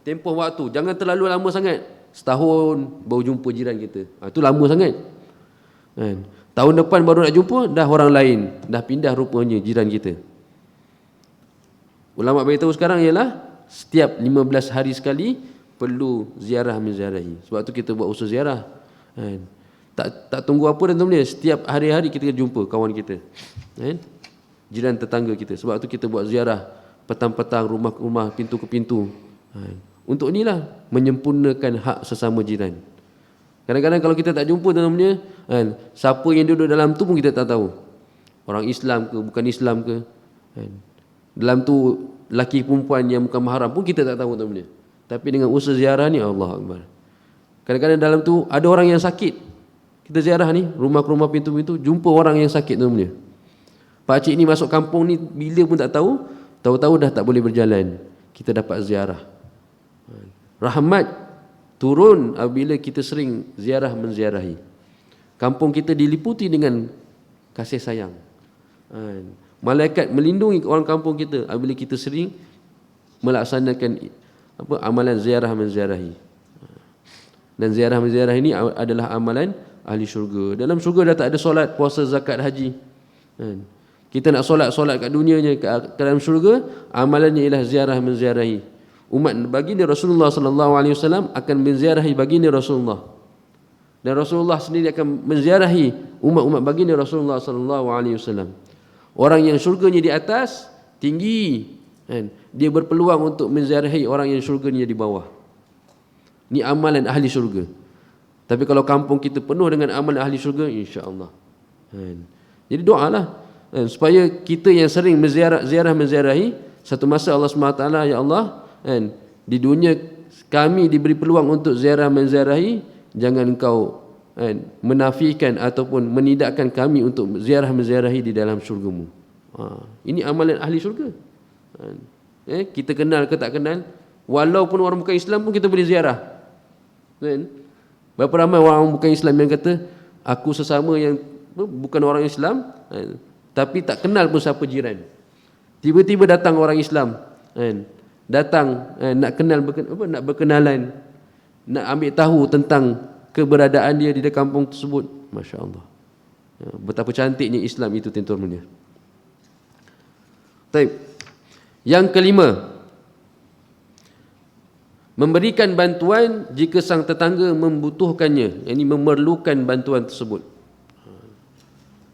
[SPEAKER 1] Tempoh waktu. Jangan terlalu lama sangat. Setahun baru jumpa jiran kita. Itu lama sangat. Tahun depan baru nak jumpa, dah orang lain. Dah pindah rupanya jiran kita. Ulama beritahu sekarang ialah setiap 15 hari sekali perlu ziarah menziarahi. Sebab tu kita buat usaha ziarah. Kan? Tak tunggu apa dan tuan-tuan, setiap hari-hari kita jumpa kawan kita. Kan? Jiran tetangga kita. Sebab tu kita buat ziarah petang-petang, rumah ke rumah, pintu ke pintu. Kan? Untuk inilah menyempurnakan hak sesama jiran. Kadang-kadang kalau kita tak jumpa tuan-tuan, kan, siapa yang duduk dalam tu pun kita tak tahu. Orang Islam ke, bukan Islam ke. Kan? Dalam tu lelaki perempuan yang bukan mahram pun kita tak tahu tuan-tuan. Tapi dengan usaha ziarah ni, Allah Akbar. Kadang-kadang dalam tu ada orang yang sakit. Kita ziarah ni, rumah ke rumah, pintu-pintu, jumpa orang yang sakit tuan-tuan. Pakcik ni masuk kampung ni bila pun tak tahu, tahu-tahu dah tak boleh berjalan. Kita dapat ziarah. Rahmat turun apabila kita sering ziarah menziarahi. Kampung kita diliputi dengan kasih sayang. Malaikat melindungi orang kampung kita apabila kita sering melaksanakan amalan ziarah menziarahi. Dan ziarah menziarahi ini adalah amalan ahli syurga. Dalam syurga dah tak ada solat, puasa, zakat, haji. Kita nak solat kat dunianya, kat dalam syurga amalannya ialah ziarah menziarahi. Umat baginda Rasulullah sallallahu alaihi wasallam akan menziarahi baginda Rasulullah. Dan Rasulullah sendiri akan menziarahi umat-umat baginda Rasulullah sallallahu alaihi wasallam. Orang yang syurganya di atas tinggi, kan? Dia berpeluang untuk menziarahi orang yang syurganya di bawah. Ni amalan ahli syurga. Tapi kalau kampung kita penuh dengan amalan ahli syurga, insya-Allah. Jadi doalah supaya kita yang sering ziarah menziarahi, satu masa Allah SWT, ya Allah, di dunia kami diberi peluang untuk ziarah menziarahi, jangan engkau menafikan ataupun menidakkan kami untuk ziarah menziarahi di dalam syurgamu. Ini amalan ahli syurga. Kita kenal ke tak kenal, walaupun orang bukan Islam pun kita boleh ziarah. Berapa ramai orang bukan Islam yang kata, aku sesama yang bukan orang Islam, tapi tak kenal pun siapa jiran. Tiba-tiba datang orang Islam, datang nak kenal, nak berkenalan, nak ambil tahu tentang keberadaan dia di kampung tersebut. Masya Allah. Betapa cantiknya Islam itu, tuan-tuan. Baik. Yang kelima, memberikan bantuan jika sang tetangga membutuhkannya, yakni memerlukan bantuan tersebut.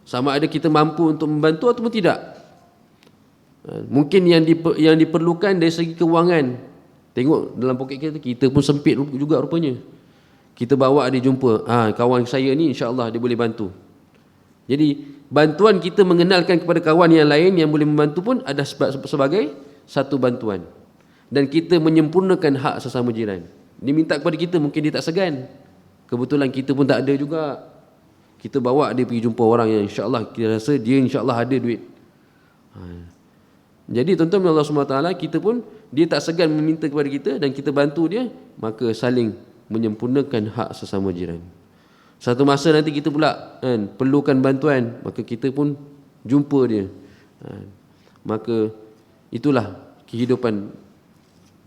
[SPEAKER 1] Sama ada kita mampu untuk membantu ataupun tidak. Mungkin yang diperlukan dari segi kewangan. Tengok dalam poket kita pun sempit juga rupanya. Kita bawa dia jumpa, kawan saya ni insya-Allah dia boleh bantu. Jadi bantuan kita mengenalkan kepada kawan yang lain yang boleh membantu pun ada sebagai satu bantuan. Dan kita menyempurnakan hak sesama jiran. Dia minta kepada kita, mungkin dia tak segan. Kebetulan kita pun tak ada juga. Kita bawa dia pergi jumpa orang yang insya-Allah kita rasa dia insya-Allah ada duit. Jadi tuan-tuan Allah SWT, kita pun dia tak segan meminta kepada kita dan kita bantu dia, maka saling menyempurnakan hak sesama jiran. Satu masa nanti kita pula perlukan bantuan, maka kita pun jumpa dia. Maka itulah kehidupan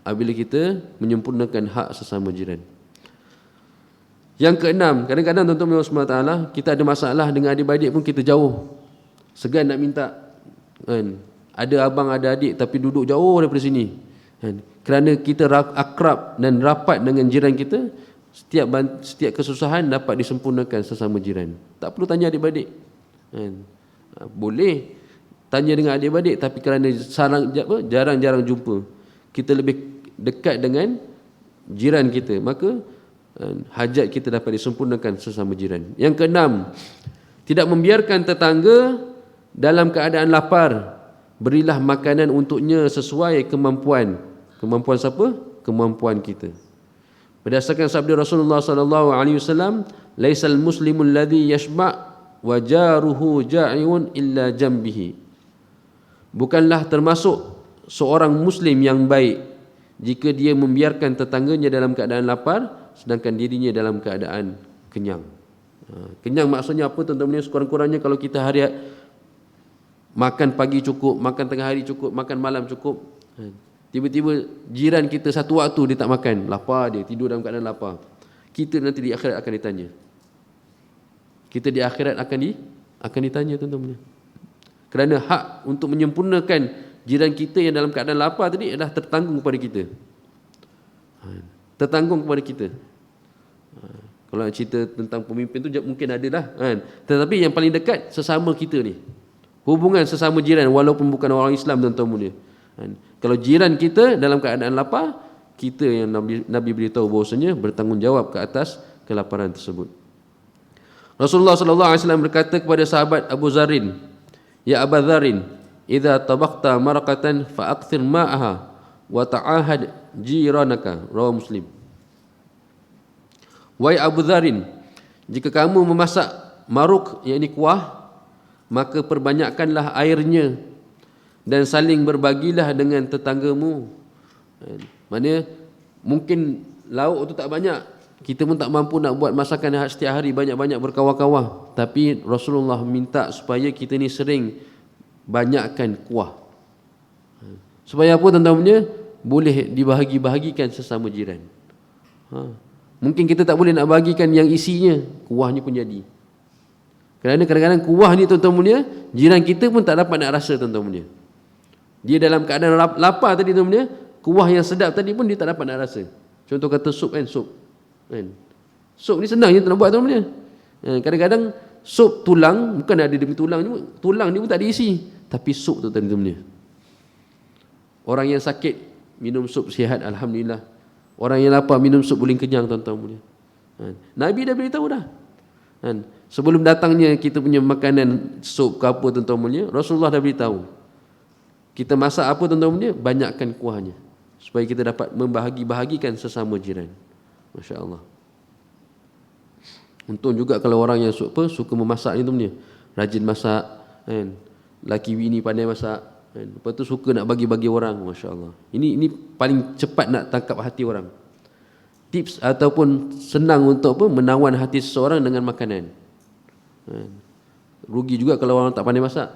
[SPEAKER 1] apabila kita menyempurnakan hak sesama jiran. Yang keenam, kadang-kadang tuan-tuan Allah SWT, kita ada masalah dengan adik-beradik pun kita jauh, segan nak minta. Ada abang, ada adik tapi duduk jauh daripada sini. Kerana kita akrab dan rapat dengan jiran kita, setiap kesusahan dapat disempurnakan sesama jiran. Tak perlu tanya adik-beradik. Boleh tanya dengan adik-beradik, tapi kerana jarang-jarang jumpa, kita lebih dekat dengan jiran kita, maka hajat kita dapat disempurnakan sesama jiran. Yang keenam, tidak membiarkan tetangga dalam keadaan lapar. Berilah makanan untuknya sesuai kemampuan. Kemampuan siapa? Kemampuan kita. Berdasarkan sabda Rasulullah sallallahu alaihi wasallam, "Laisal muslimul ladzi yashba' wa jaruhu ja'iun illa jambihi." Bukanlah termasuk seorang muslim yang baik jika dia membiarkan tetangganya dalam keadaan lapar sedangkan dirinya dalam keadaan kenyang. Kenyang maksudnya apa tuan-tuan? Sekurang-kurangnya kalau kita makan pagi cukup, makan tengah hari cukup, makan malam cukup, tiba-tiba jiran kita satu waktu dia tak makan, lapar dia, tidur dalam keadaan lapar, kita nanti di akhirat akan ditanya. Kita di akhirat akan ditanya tuan-tuan. Kerana hak untuk menyempurnakan jiran kita yang dalam keadaan lapar tadi adalah tertanggung kepada kita. Tertanggung kepada kita. Kalau nak cerita tentang pemimpin tu mungkin ada lah kan. Tetapi yang paling dekat sesama kita ni. Hubungan sesama jiran walaupun bukan orang Islam, tuan-tuan mulia. Kalau jiran kita dalam keadaan lapar, kita yang Nabi beritahu bahawasanya bertanggungjawab ke atas kelaparan tersebut. Rasulullah sallallahu alaihi wasallam berkata kepada sahabat Abu Zarin, "Ya Abu Zarin, idza tabaqta maraqatan fa akthir ma'aha wa ta'ahad jiranaka." Rawahu Muslim. Wahai Abu Zarin, jika kamu memasak maruk, yakni kuah, maka perbanyakkanlah airnya dan saling berbagilah dengan tetanggamu. Maksudnya mungkin lauk tu tak banyak, kita pun tak mampu nak buat masakan setiap hari banyak-banyak berkawah-kawah, tapi Rasulullah minta supaya kita ni sering banyakkan kuah. Supaya apa, tuan-tuan? Boleh dibahagi-bahagikan sesama jiran. Mungkin kita tak boleh nak bahagikan yang isinya, kuahnya pun jadi. Kerana kadang-kadang kuah ni, tuan-tuan mulia, jiran kita pun tak dapat nak rasa, tuan-tuan mulia. Dia dalam keadaan lapar tadi, tuan-tuan mulia, kuah yang sedap tadi pun dia tak dapat nak rasa. Contoh kata sup kan, sup. Sup ni senang je nak buat, tuan-tuan mulia. Kadang-kadang sup tulang, bukan ada demi tulang ni pun tak diisi. Tapi sup tu, tuan-tuan mulia. Orang yang sakit minum sup sihat, alhamdulillah. Orang yang lapar minum sup boleh kenyang, tuan-tuan mulia. Nabi dah beritahu dah. Sebelum datangnya kita punya makanan sup ke apa, tuan-tuan mulia, Rasulullah dah beritahu. Kita masak apa, tuan-tuan mulia, banyakkan kuahnya supaya kita dapat membahagi-bahagikan sesama jiran. Masya-Allah. Untung juga kalau orang yang suka memasak ni, tuan mulia, rajin masak kan. Laki bini pandai masak. Lepas tu suka nak bagi-bagi orang, masya-Allah. Ini paling cepat nak tangkap hati orang. Tips ataupun senang untuk menawan hati seseorang dengan makanan. Rugi juga kalau orang tak pandai masak.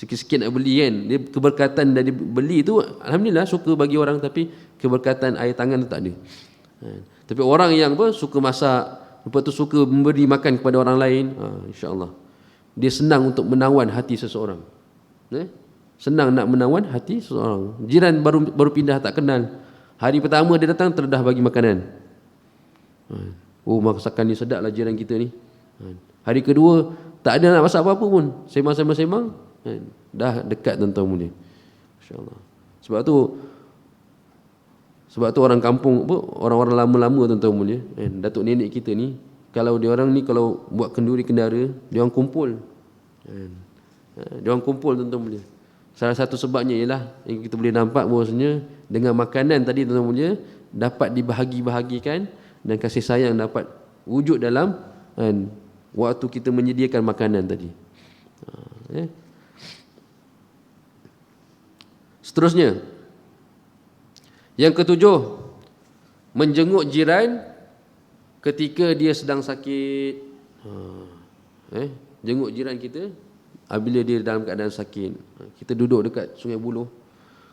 [SPEAKER 1] Sikit-sikit nak beli kan. Dia keberkatan dari beli tu, alhamdulillah suka bagi orang, tapi keberkatan air tangan tu tak ada. Tapi orang yang suka masak, lepas tu suka memberi makan kepada orang lain, insya-Allah dia senang untuk menawan hati seseorang. Senang nak menawan hati seseorang. Jiran baru pindah tak kenal, hari pertama dia datang terdah bagi makanan. Oh, masakan ni sedap lah jiran kita ni. Hari kedua tak ada nak masak apa-apa pun, semang-semang dah dekat, tuan-tuan mulia. Masya-Allah. Sebab tu orang kampung orang-orang lama-lama, tuan-tuan mulia, datuk nenek kita ni, kalau dia orang ni kalau buat kenduri kendara, dia orang kumpul. Dia orang kumpul, tuan-tuan mulia. Salah satu sebabnya ialah yang kita boleh nampak bahawasanya dengan makanan tadi, tuan-tuan mulia, dapat dibahagi-bahagikan dan kasih sayang dapat wujud dalam waktu kita menyediakan makanan tadi. Seterusnya, yang ketujuh, menjenguk jiran ketika dia sedang sakit. Jenguk jiran kita apabila dia dalam keadaan sakit. Kita duduk dekat Sungai Buloh,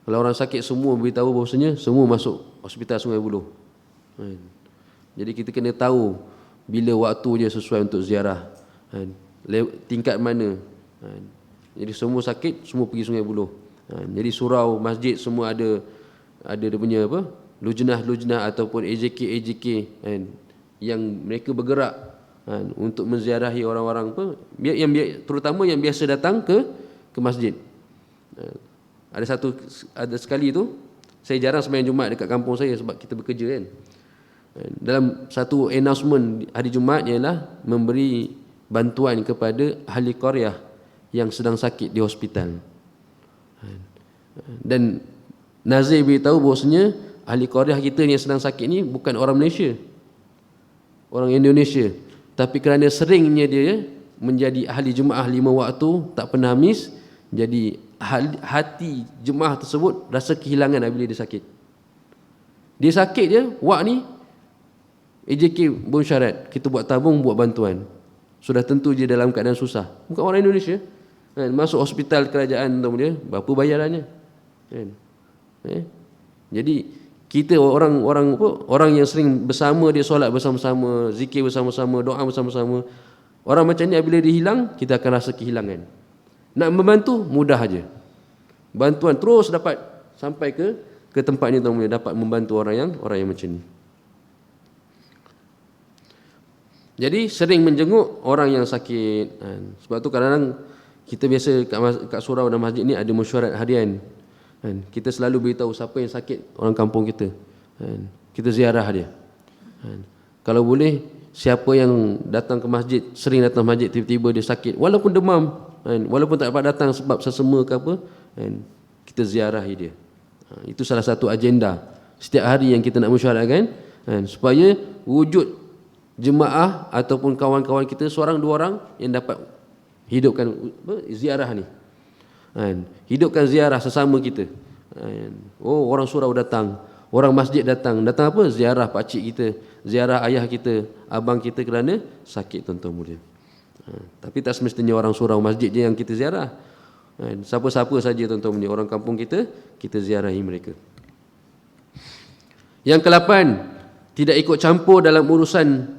[SPEAKER 1] kalau orang sakit semua beritahu bahawasanya semua masuk hospital Sungai Buloh. Jadi kita kena tahu bila waktu dia sesuai untuk ziarah, tingkat mana. Jadi semua sakit, semua pergi Sungai Buloh. Jadi surau, masjid semua ada dia punya lujnah ataupun AJK yang mereka bergerak untuk menziarahi orang-orang terutama yang biasa datang ke masjid. Ada sekali tu saya jarang sembahyang Jumaat dekat kampung saya sebab kita bekerja kan. Dalam satu announcement hari Jumaat ialah memberi bantuan kepada ahli qaryah yang sedang sakit di hospital. Dan Nazir beritahu bahawasanya ahli qaryah kita yang sedang sakit ni bukan orang Malaysia, orang Indonesia, tapi kerana seringnya dia menjadi ahli jemaah 5 waktu, tak pernah miss, jadi hati jemaah tersebut rasa kehilangan apabila dia sakit. Dia sakit je, wak ni AJK pun syarat, kita buat tabung, buat bantuan. Sudah tentu dia dalam keadaan susah, bukan orang Indonesia masuk hospital kerajaan, tahu dia berapa bayarannya kan. Jadi kita orang yang sering bersama, dia solat bersama-sama, zikir bersama-sama, doa bersama-sama, orang macam ni bila dia hilang, kita akan rasa kehilangan. Nak membantu mudah aja. bantuan terus dapat sampai ke tempat ni tuan-tuan, dapat membantu orang yang macam ni. Jadi sering menjenguk orang yang sakit. Sebab tu kadang-kadang kita biasa kat surau dan masjid ni ada mesyuarat harian. Kita selalu beritahu siapa yang sakit orang kampung kita. Kita ziarah dia. Kalau boleh, siapa yang datang ke masjid, sering datang ke masjid, tiba-tiba dia sakit, walaupun demam, walaupun tak dapat datang sebab sesama ke apa, kita ziarahi dia. Itu salah satu agenda setiap hari yang kita nak mesyuaratkan, supaya wujud jemaah ataupun kawan-kawan kita seorang dua orang yang dapat hidupkan ziarah ni. Hidupkan ziarah sesama kita. Oh, orang surau datang, orang masjid datang apa? Ziarah pakcik kita, ziarah ayah kita, abang kita kerana sakit, tuan-tuan mulia. Tapi tak semestinya orang surau masjid je yang kita ziarah. Siapa-siapa saja, tuan-tuan mulia, orang kampung kita ziarahi mereka. Yang ke-8, tidak ikut campur dalam urusan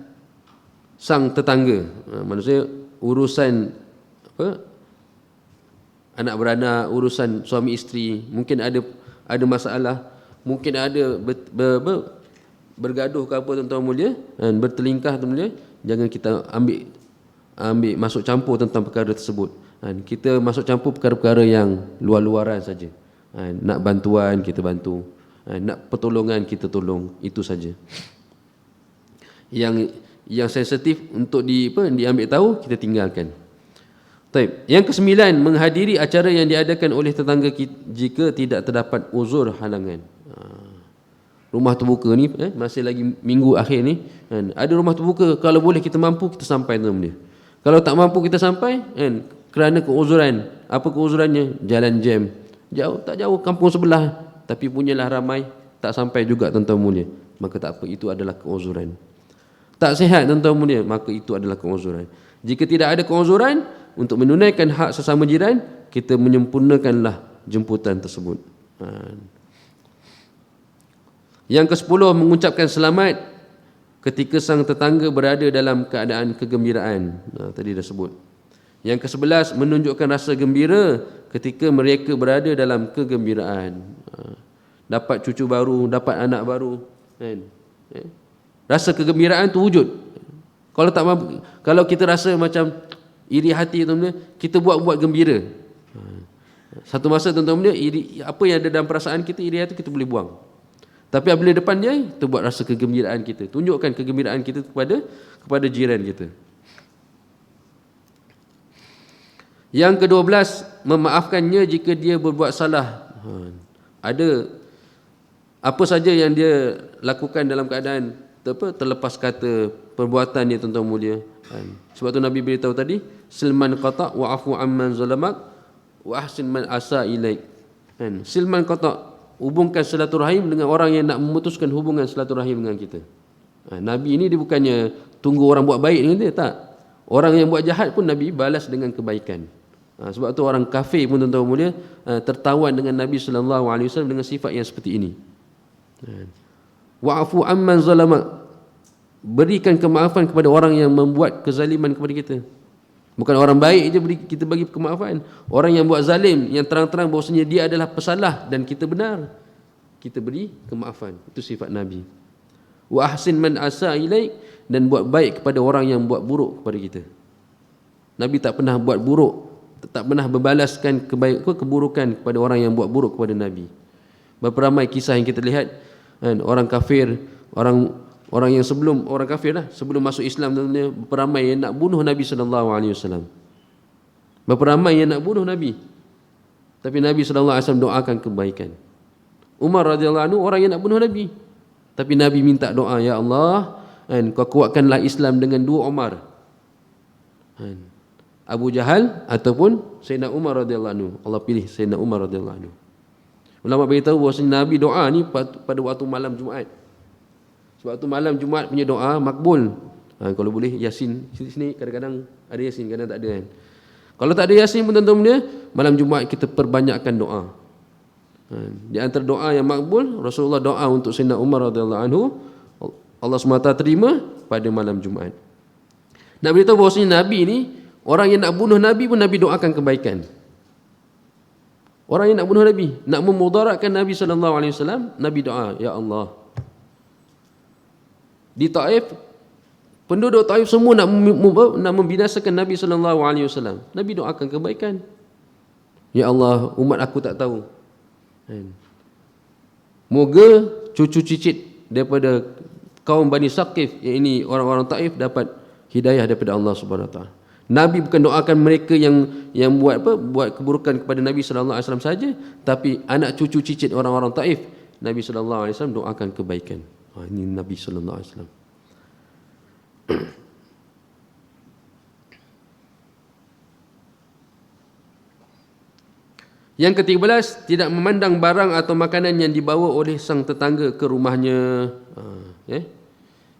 [SPEAKER 1] sang tetangga. Maksudnya urusan apa? Anak beranak, urusan suami isteri, mungkin ada masalah, mungkin ada bergaduh ke apa, tuan-tuan mulia, bertelingkah, tuan mulia, jangan kita ambil masuk campur tentang perkara tersebut. Kita masuk campur perkara-perkara yang luar-luaran saja. Nak bantuan kita bantu, nak pertolongan kita tolong, itu saja. Yang sensitif untuk diambil tahu, kita tinggalkan. Baik. Yang ke-9, menghadiri acara yang diadakan oleh tetangga jika tidak terdapat uzur halangan. Rumah terbuka ni, masih lagi minggu akhir ni, ada rumah terbuka, kalau boleh kita mampu, kita sampai dalam dia. Kalau tak mampu kita sampai, kerana keuzuran. Apa keuzurannya? Jalan jam. Jauh, tak jauh, kampung sebelah, tapi punyalah ramai, tak sampai juga, tuan-tuan mulia. Maka tak apa, itu adalah keuzuran. Tak sihat, tuan-tuan mulia, maka itu adalah keuzuran. Jika tidak ada keuzuran, untuk menunaikan hak sesama jiran, kita menyempurnakanlah jemputan tersebut. Yang ke-10, mengucapkan selamat ketika sang tetangga berada dalam keadaan kegembiraan. Tadi dah sebut. Yang ke-11, menunjukkan rasa gembira ketika mereka berada dalam kegembiraan. Dapat cucu baru, dapat anak baru, rasa kegembiraan tu wujud. Kalau kita rasa macam iri hati, tuan-tuan, kita buat gembira. Satu masa, tuan-tuan, apa yang ada dalam perasaan kita, iri hati, kita boleh buang. Tapi apabila depan dia, kita buat rasa kegembiraan kita, tunjukkan kegembiraan kita kepada jiran kita. Yang ke-12, memaafkannya jika dia berbuat salah. Ada apa saja yang dia lakukan dalam keadaan terlepas kata perbuatan dia, tuan-tuan mulia. Sebab tu Nabi beritahu tadi, silman qata' wa'afu amman zalamak wa ahsin man asa ilaik. Silman qata', hubungkan silaturahim dengan orang yang nak memutuskan hubungan silaturahim dengan kita. Nabi ini dia bukannya tunggu orang buat baik dengan dia, tak. Orang yang buat jahat pun Nabi balas dengan kebaikan. Sebab tu orang kafir pun, tuan-tuan mulia, tertawan dengan Nabi SAW dengan sifat yang seperti ini. Wa'afu amman zalamak, berikan kemaafan kepada orang yang membuat kezaliman kepada kita. Bukan orang baik je kita bagi kemaafan. Orang yang buat zalim, yang terang-terang bahawasanya dia adalah pesalah dan kita benar, kita beri kemaafan. Itu sifat Nabi. Wa ahsin man asa ilaik, dan buat baik kepada orang yang buat buruk kepada kita. Nabi tak pernah buat buruk, tak pernah membalaskan keburukan kepada orang yang buat buruk kepada Nabi. Berapa ramai kisah yang kita lihat, orang kafir, orang yang sebelum orang kafir sebelum masuk Islam, berapa ramai yang nak bunuh Nabi SAW. Berapa ramai yang nak bunuh Nabi, tapi Nabi SAW doakan kebaikan. Umar radhiyallahu anhu orang yang nak bunuh Nabi, tapi Nabi minta doa, ya Allah, kau kuatkanlah Islam dengan dua Umar, Abu Jahal ataupun Sayyidina Umar radhiyallahu anhu. Allah pilih Sayyidina Umar radhiyallahu anhu. Ulama beritahu bahawa Nabi doa ni pada waktu malam Jumaat. Sebab tu malam Jumaat punya doa makbul. Kalau boleh Yasin, sini kadang-kadang ada Yasin, kadang tak ada kan. Kalau tak ada Yasin pun, tuan-tuan dia, malam Jumaat kita perbanyakkan doa. Di antara doa yang makbul, Rasulullah doa untuk Sayyidina Umar radhiyallahu anhu, Allah SWT terima pada malam Jumaat. Nak beritahu bahawasanya Nabi ni, orang yang nak bunuh Nabi pun Nabi doakan kebaikan. Orang yang nak bunuh Nabi, nak memudaratkan Nabi SAW, Nabi doa, ya Allah. Di Taif, penduduk Taif semua nak membinasakan Nabi SAW. Nabi doakan kebaikan. Ya Allah, umat aku tak tahu. Moga cucu cicit daripada kaum Bani Saqif, yang ini orang-orang Taif, dapat hidayah daripada Allah Subhanahu Wa Taala. Nabi bukan doakan mereka yang buat keburukan kepada Nabi sallallahu alaihi wasallam saja, tapi anak cucu cicit orang-orang Taif, Nabi sallallahu alaihi wasallam doakan kebaikan. Ini Nabi sallallahu alaihi wasallam. Yang ke-13, tidak memandang barang atau makanan yang dibawa oleh sang tetangga ke rumahnya.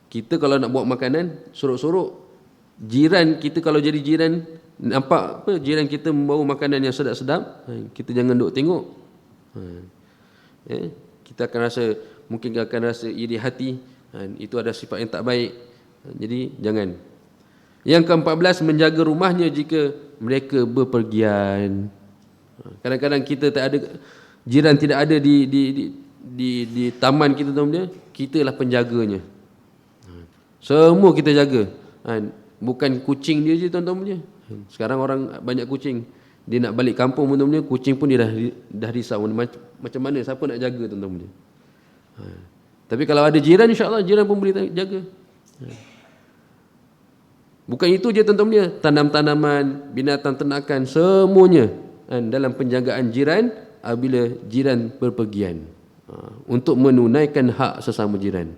[SPEAKER 1] Kita kalau nak buat makanan, sorok-sorok, jiran kita kalau jadi jiran, nampak jiran kita membawa makanan yang sedap-sedap, kita jangan duk tengok. Kita akan rasa, mungkin akan rasa iri hati, itu ada sifat yang tak baik. Jadi jangan. Yang ke-14, menjaga rumahnya jika mereka bepergian. Kadang-kadang kita tak ada, jiran tidak ada di taman kita, tuan-tuan, kita lah penjaganya. Semua kita jaga. Bukan kucing dia je, tuan-tuan. Sekarang orang banyak kucing. Dia nak balik kampung, tuan-tuan, kucing pun dia dah risau. Macam mana, siapa nak jaga, tuan-tuan. Tapi kalau ada jiran, insya-Allah jiran pun boleh jaga. Bukan itu je, tuan-tuan, tanam-tanaman, binatang ternakan, semuanya dalam penjagaan jiran apabila jiran berpergian, untuk menunaikan hak sesama jiran.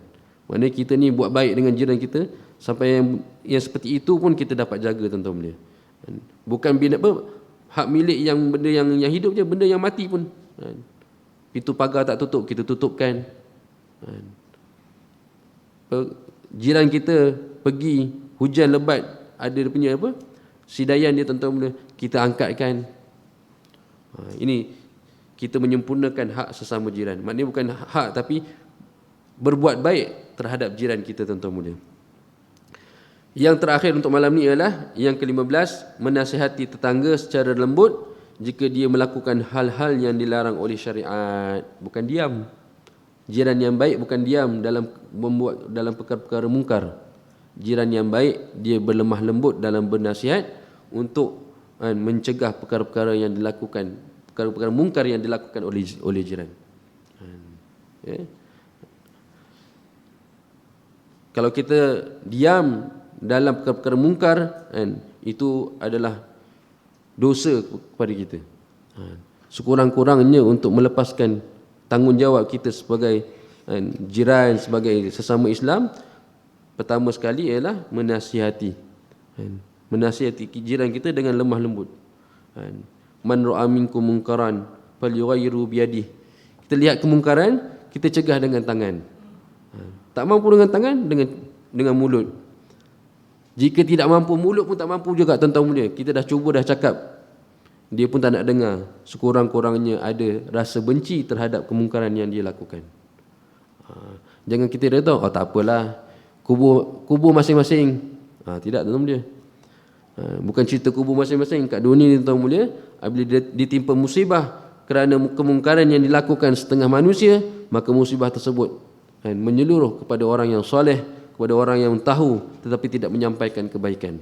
[SPEAKER 1] Maknanya kita ni buat baik dengan jiran kita, sampai yang seperti itu pun kita dapat jaga, tuan-tuan. Bukan hak milik yang benda yang hidup je, benda yang mati pun. Pintu pagar tak tutup, kita tutupkan. Jiran kita pergi hujan lebat, ada dia punya sidayan dia, tuan-tuan, kita angkatkan. Ini kita menyempurnakan hak sesama jiran. Maknanya bukan hak, tapi berbuat baik terhadap jiran kita, tuan-tuan mulia. Yang terakhir untuk malam ni ialah yang ke-15, menasihati tetangga secara lembut jika dia melakukan hal-hal yang dilarang oleh syariat. Bukan diam. Jiran yang baik bukan diam dalam perkara-perkara mungkar. Jiran yang baik, dia berlemah lembut dalam bernasihat untuk mencegah perkara-perkara yang dilakukan, perkara-perkara mungkar yang dilakukan oleh jiran. Kalau kita diam dalam perkara-perkara mungkar, itu adalah dosa kepada kita. Sekurang-kurangnya untuk melepaskan tanggungjawab kita sebagai jiran, sebagai sesama Islam, pertama sekali ialah menasihati. Menasihati jiran kita dengan lemah lembut. Man ra'a minkum munkaran falyughayyiru biyadihi. Kita lihat kemungkaran, kita cegah dengan tangan. Tak mampu dengan tangan, dengan mulut. Jika tidak mampu, mulut pun tak mampu juga, tuan-tuan mulia. Kita dah cuba, dah cakap, dia pun tak nak dengar. Sekurang-kurangnya ada rasa benci terhadap kemungkaran yang dia lakukan. Jangan kita dah tahu, tak apalah, kubur masing-masing. Tidak, tuan-tuan mulia. Bukan cerita kubur masing-masing. Kat dunia ni, tuan-tuan mulia, apabila ditimpa musibah kerana kemungkaran yang dilakukan setengah manusia, maka musibah tersebut menyeluruh kepada orang yang soleh, kepada orang yang tahu tetapi tidak menyampaikan kebaikan.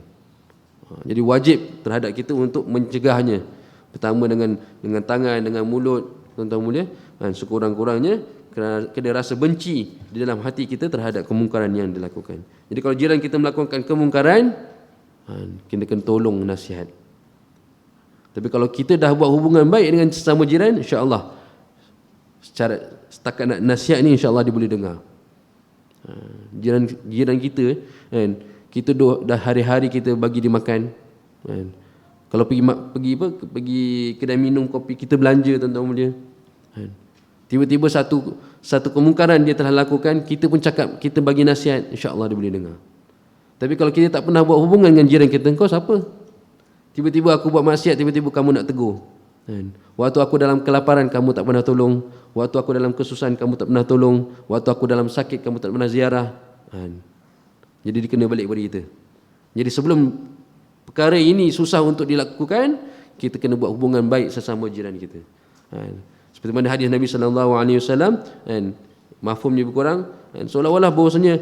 [SPEAKER 1] Jadi wajib terhadap kita untuk mencegahnya. Pertama dengan tangan, dengan mulut, tuan-tuan mulia, sekurang-kurangnya kena rasa benci di dalam hati kita terhadap kemungkaran yang dilakukan. Jadi kalau jiran kita melakukan kemungkaran, kita kena tolong nasihat. Tapi kalau kita dah buat hubungan baik dengan sesama jiran, insya-Allah secara setakat nak nasihat ni, insya-Allah dia boleh dengar. Jiran kita, kita dah hari-hari kita bagi dia makan. Kalau pergi kedai minum kopi, kita belanja, tuan-tuan mulia. Tiba-tiba satu kemungkaran dia telah lakukan, kita pun cakap, kita bagi nasihat, insya-Allah dia boleh dengar. Tapi kalau kita tak pernah buat hubungan dengan jiran kita, kau siapa? Tiba-tiba aku buat maksiat, tiba-tiba kamu nak tegur. Waktu aku dalam kelaparan, kamu tak pernah tolong. Waktu aku dalam kesusahan, kamu tak pernah tolong. Waktu aku dalam sakit, kamu tak pernah ziarah. Jadi dia kena balik kepada kita. Jadi sebelum perkara ini susah untuk dilakukan, kita kena buat hubungan baik sesama jiran kita. Seperti mana hadis Nabi sallallahu alaihi wasallam, mafhumnya berkurang, seolah-olah bahawasanya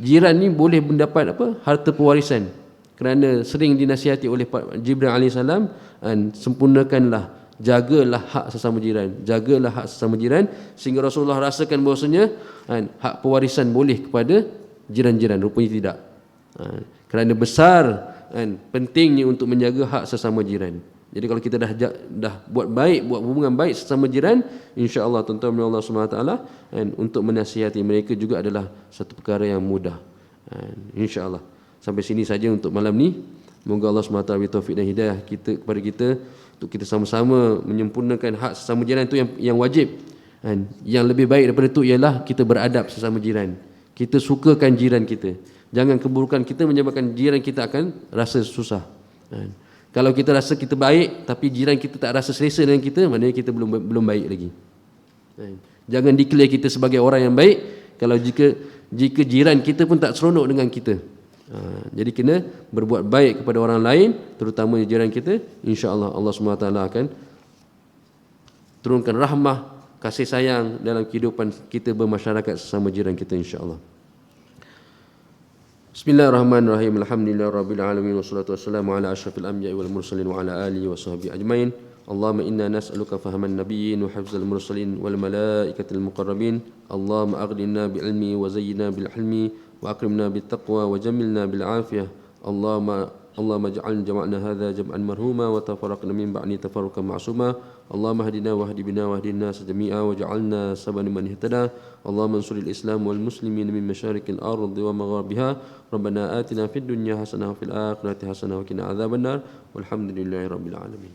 [SPEAKER 1] jiran ni boleh mendapat harta pewarisan kerana sering dinasihati oleh Jibril alaihi salam, sempurnakanlah, jagalah hak sesama jiran, jagalah hak sesama jiran, sehingga Rasulullah rasakan bahawasanya hak pewarisan boleh kepada jiran-jiran. Rupanya tidak. Kerana besar pentingnya untuk menjaga hak sesama jiran. Jadi kalau kita dah buat baik, buat hubungan baik sesama jiran, insya-Allah tuan-tuan Allah SWT, untuk menasihati mereka juga adalah satu perkara yang mudah. Insya-Allah. Sampai sini saja untuk malam ni. Moga Allah SWT beri taufik dan hidayah kepada kita untuk kita sama-sama menyempurnakan hak sesama jiran. Itu yang wajib. Yang lebih baik daripada itu ialah kita beradab sesama jiran. Kita sukakan jiran kita. Jangan keburukan kita menyebabkan jiran kita akan rasa susah. Kalau kita rasa kita baik tapi jiran kita tak rasa selesa dengan kita, maknanya kita belum baik lagi. Jangan declare kita sebagai orang yang baik kalau jika jiran kita pun tak seronok dengan kita. Jadi kena berbuat baik kepada orang lain, terutama jiran kita. InsyaAllah Allah SWT akan turunkan rahmah, kasih sayang dalam kehidupan kita bermasyarakat sesama jiran kita, insyaAllah. Bismillahirrahmanirrahim. Alhamdulillahirabbil alamin wassalatu wassalamu ala asyrafil anbiya'i wal mursalin wa ala alihi washabbihi ajmain. Allahumma inna nas'aluka fahaman nabiyyin wa hifdzal mursalin wal malaikatil muqarrabin. Allahumma aghnina bil ilmi wa zayyina bil hilmi wa akrimna bit taqwa wa jammilna bil afiyah. Allahumma ij'al jama'na hadza jam'an marhuma wa tafarraqna min ba'di tafarruqan ma'suma. Allahumma hadina wa hdi bina wa hdina jami'a wa ja'alna sababan man ihtada. Allahumma ansuril Islam wal muslimin min masyariqil ardi wa magharibiha. Rabbana atina fid dunya hasanah wa fil akhirati hasanah wa qina adzabannar. Walhamdulillahi rabbil alamin.